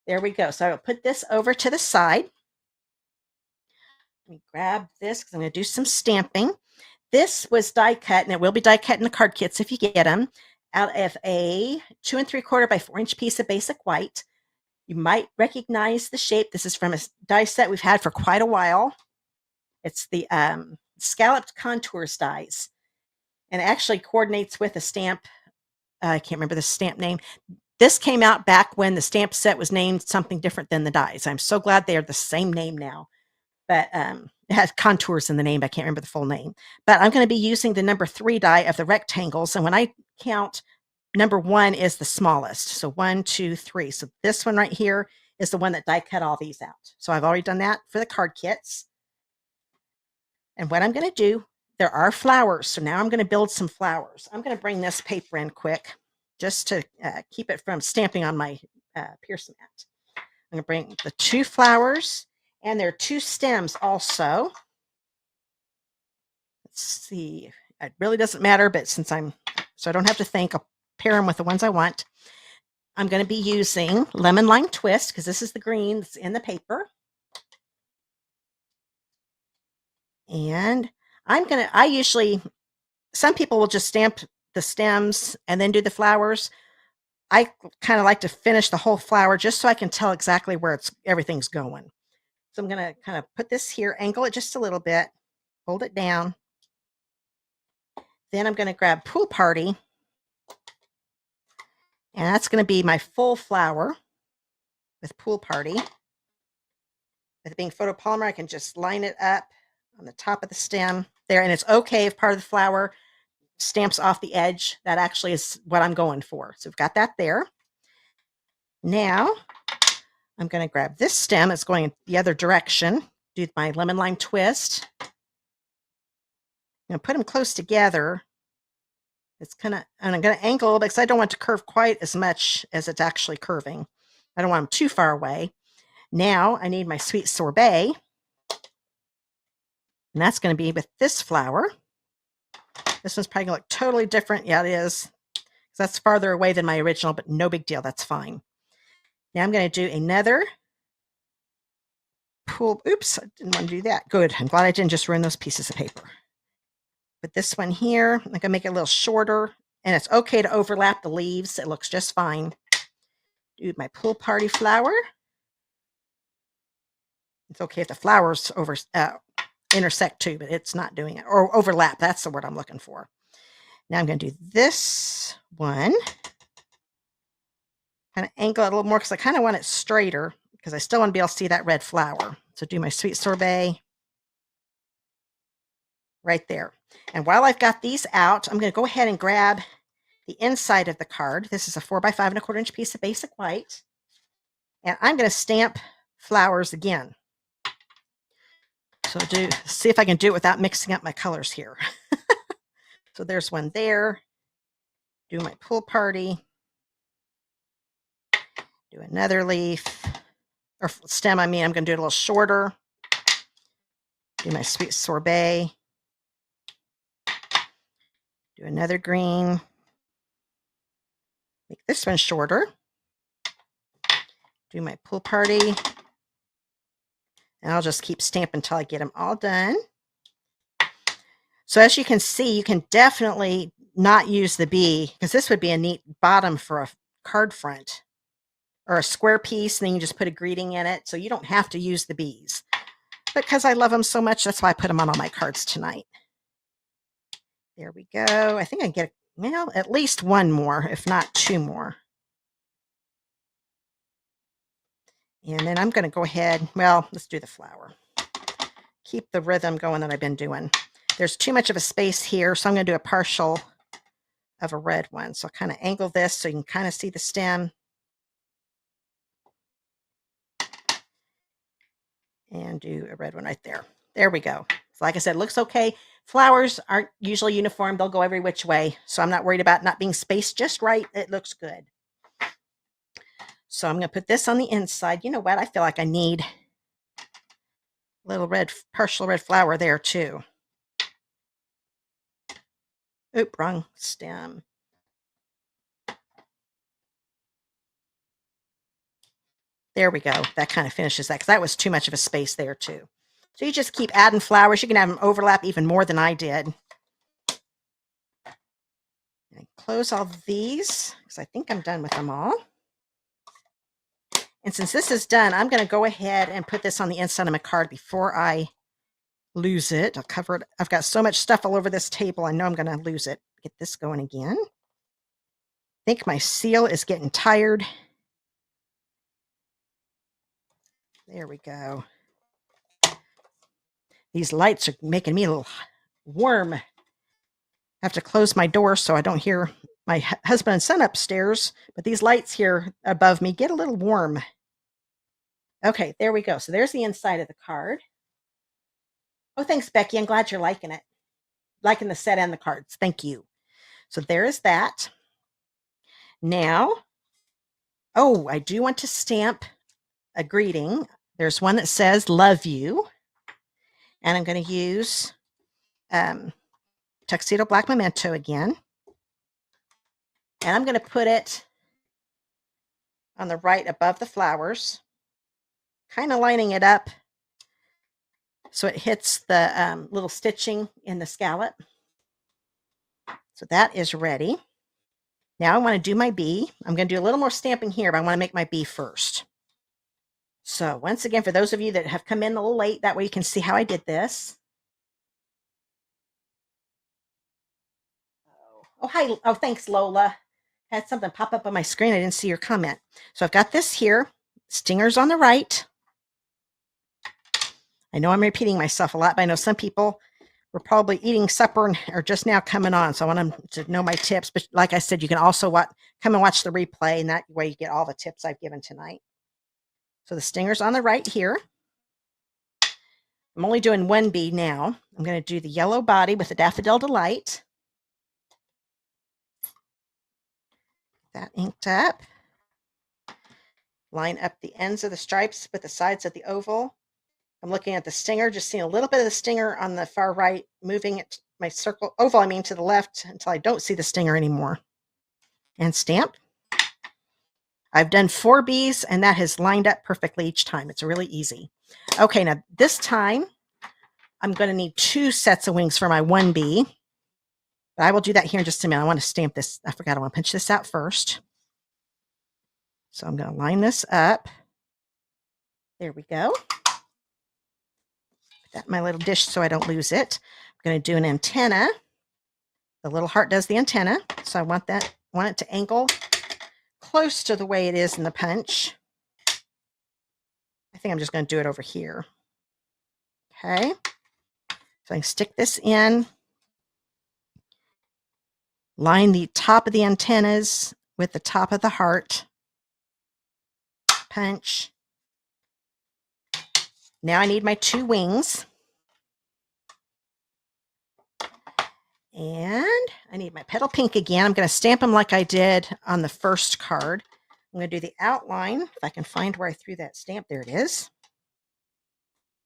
There we go. So I'll put this over to the side. Let me grab this because I'm going to do some stamping. This was die cut, and it will be die cut in the card kits if you get them, out of a 2 3/4 by 4 inch piece of basic white. You might recognize the shape. This is from a die set we've had for quite a while. It's the scalloped contours dies, and it actually coordinates with a stamp. I can't remember the stamp name. This came out back when the stamp set was named something different than the dies. I'm so glad they are the same name now, but it has contours in the name. I can't remember the full name, but I'm going to be using the number 3 die of the rectangles. And when I count, number 1 is the smallest. So 1, 2, 3. So this one right here is the one that die cut all these out. So I've already done that for the card kits. And what I'm going to do, there are flowers. So now I'm going to build some flowers. I'm going to bring this paper in quick just to keep it from stamping on my Pearson mat. I'm going to bring the 2 flowers, and there are 2 stems also. Let's see. It really doesn't matter, but so I don't have to think, I'll pair them with the ones I want. I'm going to be using Lemon Lime Twist because this is the green that's in the paper. And I usually, some people will just stamp the stems and then do the flowers. I kind of like to finish the whole flower just so I can tell exactly where everything's going. So I'm going to kind of put this here, angle it just a little bit, hold it down. Then I'm going to grab Pool Party, and that's going to be my full flower with Pool Party. With it being photopolymer, I can just line it up on the top of the stem there, and it's okay if part of the flower stamps off the edge. That actually is what I'm going for. So we've got that there. Now I'm going to grab this stem. It's going the other direction. Do my Lemon Lime Twist. I'm going to put them close together It's kind of, and I'm going to angle because I don't want it to curve quite as much as it's actually curving. I don't want them too far away. Now I need my sweet sorbet. And that's going to be with this flower. This one's probably going to look totally different. Yeah, it is. That's farther away than my original, but no big deal. That's fine. Now I'm going to do another pool. Oops, I didn't want to do that. Good. I'm glad I didn't just ruin those pieces of paper. But this one here, I'm going to make it a little shorter. And it's okay to overlap the leaves. It looks just fine. Do my pool party flower. It's okay if the flowers intersect too, but it's not doing it. Or overlap. That's the word I'm looking for. Now I'm going to do this one. Kind of angle it a little more because I kind of want it straighter because I still want to be able to see that red flower. So do my sweet sorbet right there. And while I've got these out, I'm going to go ahead and grab the inside of the card. This is a 4x5 1/4 inch piece of basic white. And I'm going to stamp flowers again. So see if I can do it without mixing up my colors here. So there's one there. Do my pool party. Do another leaf. Or stem, I mean, I'm going to do it a little shorter. Do my sweet sorbet. Do another green. Make this one shorter. Do my pool party. And I'll just keep stamping until I get them all done. So as you can see, you can definitely not use the bee because this would be a neat bottom for a card front or a square piece. And then you just put a greeting in it. So you don't have to use the bees. Because I love them so much, that's why I put them on all my cards tonight. There we go. I think I can get, well, at least one more, if not two more. And then I'm going to go ahead, well, let's do the flower. Keep the rhythm going that I've been doing. There's too much of a space here, so I'm going to do a partial of a red one. So I'll kind of angle this so you can kind of see the stem. And do a red one right there. There we go. So like I said, it looks okay. Flowers aren't usually uniform. They'll go every which way. So I'm not worried about not being spaced just right. It looks good. So I'm going to put this on the inside. You know what? I feel like I need a little red, partial red flower there too. Oop, wrong stem. There we go. That kind of finishes that because that was too much of a space there too. So you just keep adding flowers. You can have them overlap even more than I did. And close all these because I think I'm done with them all. And since this is done, I'm going to go ahead and put this on the inside of my card before I lose it. I'll cover it. I've got so much stuff all over this table. I know I'm going to lose it. Get this going again. I think my seal is getting tired. There we go. These lights are making me a little warm. I have to close my door so I don't hear my husband and son upstairs, but these lights here above me get a little warm. Okay, there we go. So there's the inside of the card. Oh, thanks, Becky. I'm glad you're liking it. Liking the set and the cards. Thank you. So there is that. Now, oh, I do want to stamp a greeting. There's one that says, love you. And I'm going to use Tuxedo Black Memento again. And I'm going to put it on the right above the flowers, kind of lining it up so it hits the little stitching in the scallop. So that is ready. Now I want to do my bee. I'm going to do a little more stamping here, but I want to make my bee first. So once again, for those of you that have come in a little late, that way you can see how I did this. Oh, hi. Oh, thanks, Lola. Had something pop up on my screen. I didn't see your comment. So I've got this here. Stingers on the right. I know I'm repeating myself a lot, but I know some people were probably eating supper and are just now coming on. So I want them to know my tips. But like I said, you can also come and watch the replay, and that way you get all the tips I've given tonight. So the stinger's on the right here. I'm only doing one bee now. I'm going to do the yellow body with the Daffodil Delight. That inked up. Line up the ends of the stripes with the sides of the oval. I'm looking at the stinger, just seeing a little bit of the stinger on the far right, moving it, my circle, oval, I mean, to the left until I don't see the stinger anymore. And stamp. I've done 4 bees and that has lined up perfectly each time. It's really easy. Okay, now this time I'm going to need 2 sets of wings for my 1 bee. But I will do that here in just a minute. I want to stamp this. I forgot, I want to pinch this out first. So I'm going to line this up. There we go. Put that in my little dish so I don't lose it. I'm going to do an antenna. The little heart does the antenna. So I want it to angle close to the way it is in the punch. I think I'm just going to do it over here. Okay. So I can stick this in. Line the top of the antennas with the top of the heart. Punch. Now I need my 2 wings. And I need my petal pink again. I'm going to stamp them like I did on the first card. I'm going to do the outline. If I can find where I threw that stamp. There it is.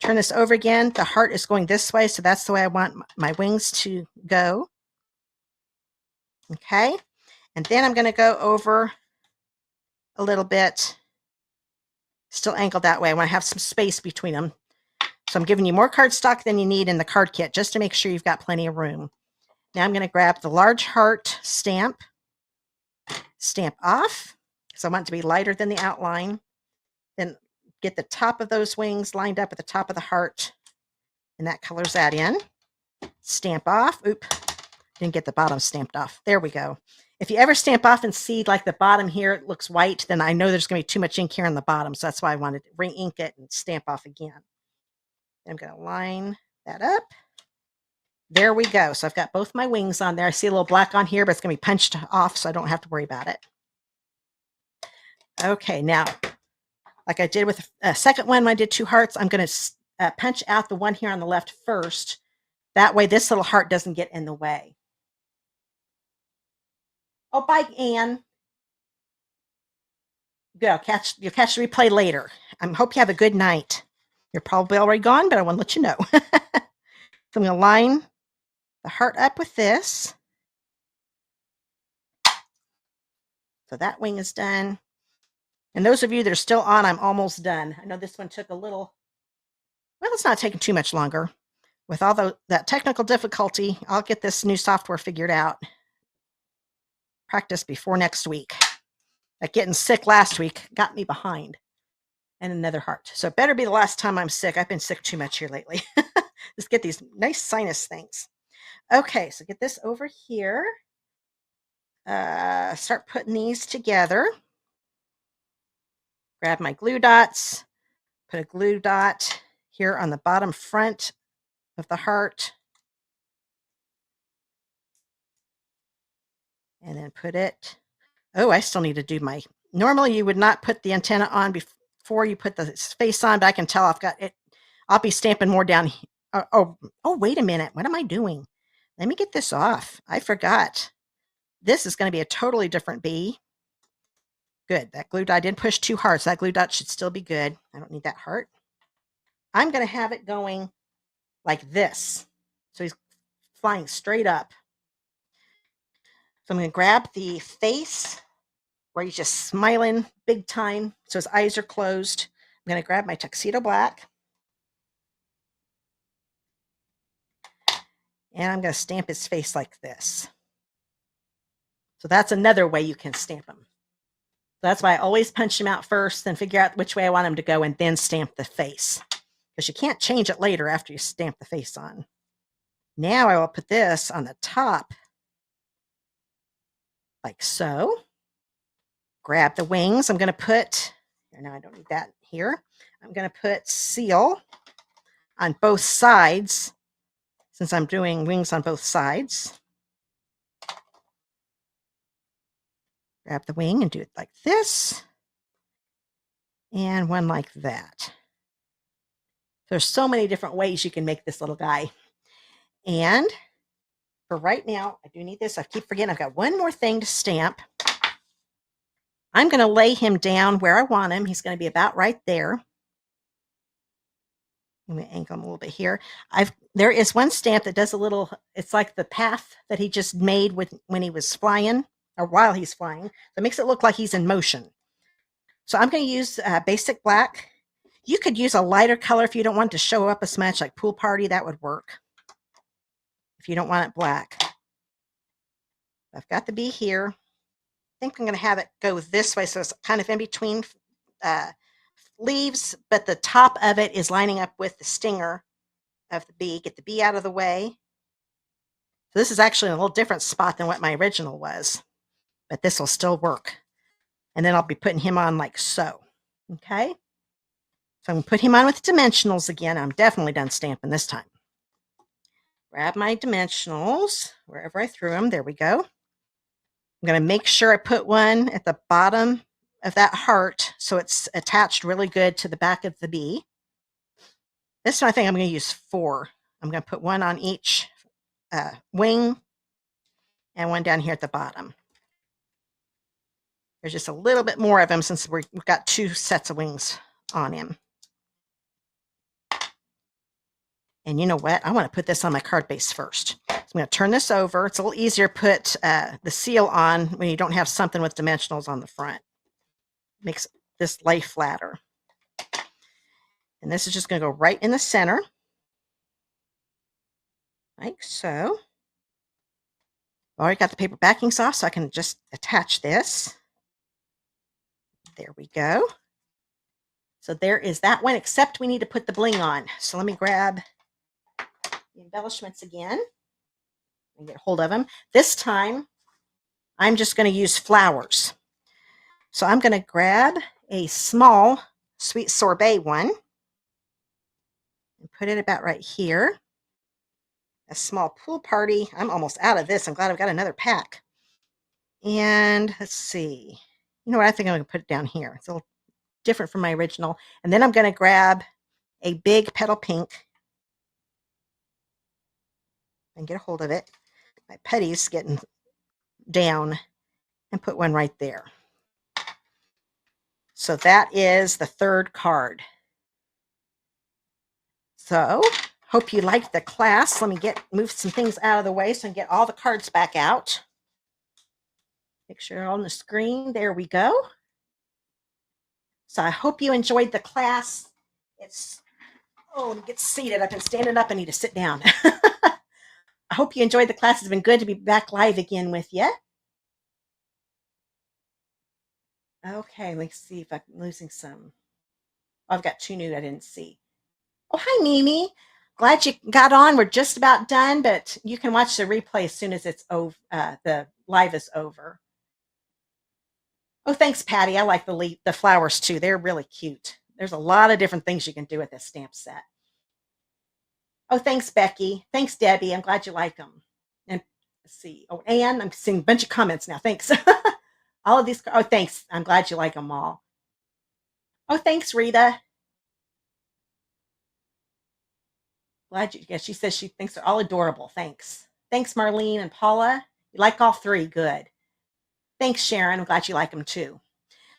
Turn this over again. The heart is going this way, so that's the way I want my wings to go. Okay. And then I'm going to go over a little bit. Still angled that way. I want to have some space between them. So I'm giving you more cardstock than you need in the card kit, just to make sure you've got plenty of room. Now I'm going to grab the large heart stamp off. So I want it to be lighter than the outline. Then get the top of those wings lined up at the top of the heart. And that colors that in. Stamp off. Oop, didn't get the bottom stamped off. There we go. If you ever stamp off and see like the bottom here, it looks white, then I know there's going to be too much ink here on the bottom. So that's why I wanted to re-ink it and stamp off again. I'm going to line that up. There we go. So I've got both my wings on there. I see a little black on here, but it's going to be punched off, so I don't have to worry about it. Okay, now, like I did with the second one when I did 2 hearts, I'm going to punch out the one here on the left first. That way this little heart doesn't get in the way. Oh, bye, Anne. Good. You'll catch the replay later. I hope you have a good night. You're probably already gone, but I want to let you know. So I'm going to line the heart up with this. So that wing is done. And those of you that are still on, I'm almost done. I know this one took a little, well, it's not taking too much longer. With all that technical difficulty, I'll get this new software figured out. Practice before next week. Like getting sick last week got me behind. And another heart. So it better be the last time I'm sick. I've been sick too much here lately. Just get these nice sinus things. Okay, so get this over here. Start putting these together. Grab my glue dots. Put a glue dot here on the bottom front of the heart. And then put it. Oh, I still need to do my. Normally you would not put the antenna on before you put the face on, but I can tell I've got it. I'll be stamping more down. Oh, wait a minute. What am I doing? Let me get this off. I forgot. This is going to be a totally different bee. Good. That glue dot, I didn't push 2 hearts. That glue dot should still be good. I don't need that heart. I'm going to have it going like this. So he's flying straight up. So I'm going to grab the face where he's just smiling big time. So his eyes are closed. I'm going to grab my tuxedo black. And I'm going to stamp his face like this. So that's another way you can stamp him. That's why I always punch him out first, then figure out which way I want him to go, and then stamp the face. Because you can't change it later after you stamp the face on. Now I will put this on the top, like so. Grab the wings. I'm going to put, no, I don't need that here. I'm going to put seal on both sides, since I'm doing wings on both sides. Grab the wing and do it like this. And one like that. There's so many different ways you can make this little guy. And for right now, I do need this. I keep forgetting I've got one more thing to stamp. I'm going to lay him down where I want him. He's going to be about right there. I'm going to angle him a little bit here. There is one stamp that does a little, it's like the path that he just made when he was flying, or while he's flying. That makes it look like he's in motion. So I'm going to use basic black. You could use a lighter color if you don't want to show up as much, like Pool Party. That would work if you don't want it black. I've got the bee here. I think I'm going to have it go this way, so it's kind of in between leaves, but the top of it is lining up with the stinger of the bee. Get the bee out of the way. So this is actually a little different spot than what my original was, but this will still work. And then I'll be putting him on like so. Okay. So I'm going to put him on with dimensionals again. I'm definitely done stamping this time. Grab my dimensionals wherever I threw them. There we go. I'm going to make sure I put one at the bottom of that heart so it's attached really good to the back of the bee. This one I think I'm going to use 4. I'm going to put one on each wing and one down here at the bottom. There's just a little bit more of them since we've got 2 sets of wings on him. And you know what? I want to put this on my card base first. So I'm going to turn this over. It's a little easier to put the seal on when you don't have something with dimensionals on the front. Makes this lay flatter. And this is just going to go right in the center. Like so. Already got the paper backings off, so I can just attach this. There we go. So there is that one, except we need to put the bling on. So let me grab the embellishments again and get a hold of them. This time, I'm just going to use flowers. So I'm going to grab a small sweet sorbet one and put it about right here. A small Pool Party. I'm almost out of this. I'm glad I've got another pack. And let's see. You know what? I think I'm going to put it down here. It's a little different from my original. And then I'm going to grab a big petal pink and get a hold of it. My putty's getting down, and put one right there. So that is the 3rd card. So hope you liked the class. Let me move some things out of the way so I can get all the cards back out. Make sure they're on the screen. There we go. So I hope you enjoyed the class. Let me get seated. I've been standing up. I need to sit down. I hope you enjoyed the class. It's been good to be back live again with you. Okay, let's see if I'm losing some. Oh, I've got 2 new I didn't see. Oh, hi, Mimi. Glad you got on. We're just about done, but you can watch the replay as soon as it's over. The live is over. Oh, thanks, Patty. I like the flowers too. They're really cute. There's a lot of different things you can do with this stamp set. Oh, thanks, Becky. Thanks, Debbie. I'm glad you like them. And let's see. Oh, Anne, I'm seeing a bunch of comments now. Thanks. All of these. Oh, thanks. I'm glad you like them all. Oh, thanks, Rita. Glad you. Yeah, she says she thinks they're all adorable. Thanks. Thanks, Marlene and Paula. You like all 3. Good. Thanks, Sharon. I'm glad you like them too.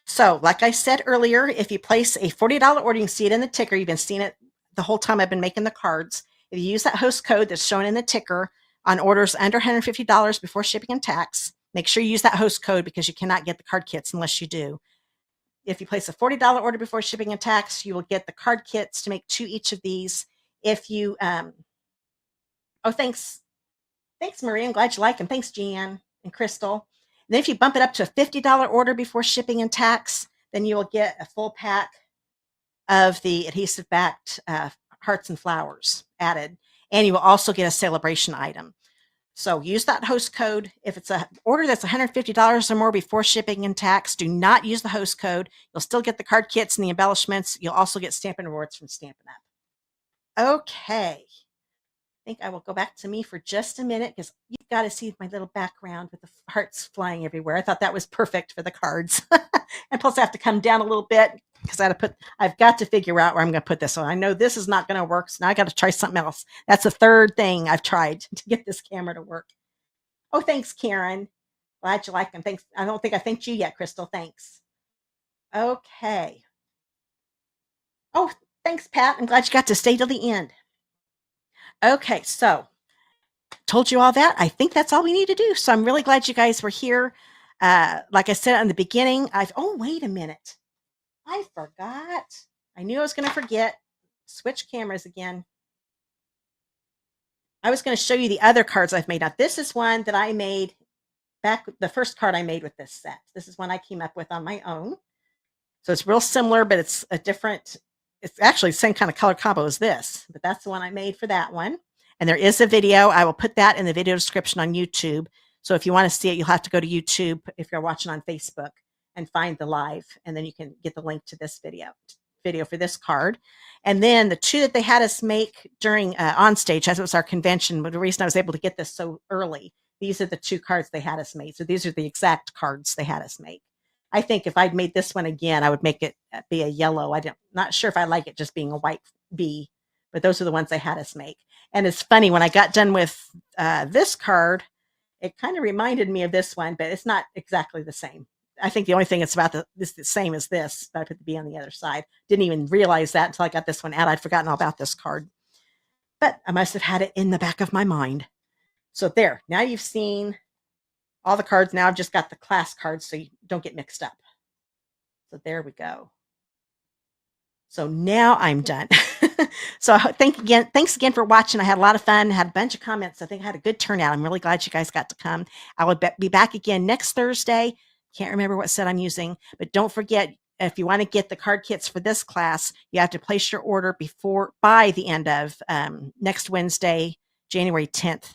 So, like I said earlier, if you place a $40 order, you can see it in the ticker. You've been seeing it the whole time I've been making the cards. If you use that host code that's shown in the ticker on orders under $150 before shipping and tax, make sure you use that host code because you cannot get the card kits unless you do. If you place a $40 order before shipping and tax, you will get the card kits to make 2 each of these. If you, oh, thanks. Thanks, Marie. I'm glad you like them. Thanks, Jan and Crystal. And then if you bump it up to a $50 order before shipping and tax, then you will get a full pack of the adhesive-backed hearts and flowers added. And you will also get a celebration item. So use that host code. If it's an order that's $150 or more before shipping and tax, do not use the host code. You'll still get the card kits and the embellishments. You'll also get Stampin' Rewards from Stampin' Up. Okay. I think I will go back to me for just a minute because you've got to see my little background with the hearts flying everywhere. I thought that was perfect for the cards. And plus I have to come down a little bit because I've got to figure out where I'm going to put this on. I know this is not going to work, so now I got to try something else. That's the 3rd thing I've tried to get this camera to work. Oh, thanks, Karen. Glad you like them. Thanks. I don't think I thanked you yet, Crystal. Thanks. Okay. Oh, thanks, Pat. I'm glad you got to stay till the end. Okay, so told you all that. I think that's all we need to do. So I'm really glad you guys were here. Like I said in the beginning, oh, wait a minute. I forgot. I knew I was going to forget. Switch cameras again. I was going to show you the other cards I've made. Now, this is one that I made back, the first card I made with this set. This is one I came up with on my own. So it's real similar, but it's a different, it's actually the same kind of color combo as this, but that's the one I made for that one. And there is a video. I will put that in the video description on YouTube. So if you want to see it, you'll have to go to YouTube if you're watching on Facebook and find the live, and then you can get the link to this video for this card. And then the two that they had us make during on stage, as it was our convention, but the reason I was able to get this so early, these are the two cards they had us make. So these are the exact cards they had us make. I think if I'd made this one again, I would make it be a yellow. Not sure if I like it just being a white bee, but those are the ones they had us make. And it's funny, when I got done with this card, it kind of reminded me of this one, but it's not exactly the same. I think the only thing it's about the same as this, but I put the bee on the other side. Didn't even realize that until I got this one out. I'd forgotten all about this card, but I must have had it in the back of my mind. So there, now you've seen all the cards. Now I've just got the class cards so you don't get mixed up. So there we go. So now I'm done. So thanks again for watching. I had a lot of fun, had a bunch of comments. I think I had a good turnout. I'm really glad you guys got to come. I will be back again next Thursday. Can't remember what set I'm using, but don't forget, if you want to get the card kits for this class, you have to place your order by the end of next Wednesday, January 10th.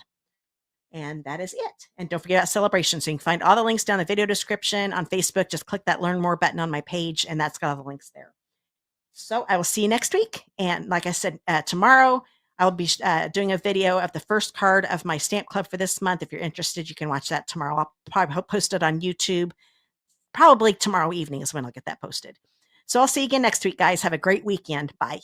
And that is it. And don't forget about celebrations. So you can find all the links down in the video description. On Facebook, just click that Learn More button on my page, and that's got all the links there. So I will see you next week. And like I said, tomorrow I'll be doing a video of the first card of my stamp club for this month. If you're interested, you can watch that tomorrow. I'll probably post it on YouTube. Probably tomorrow evening is when I'll get that posted. So I'll see you again next week, guys. Have a great weekend. Bye.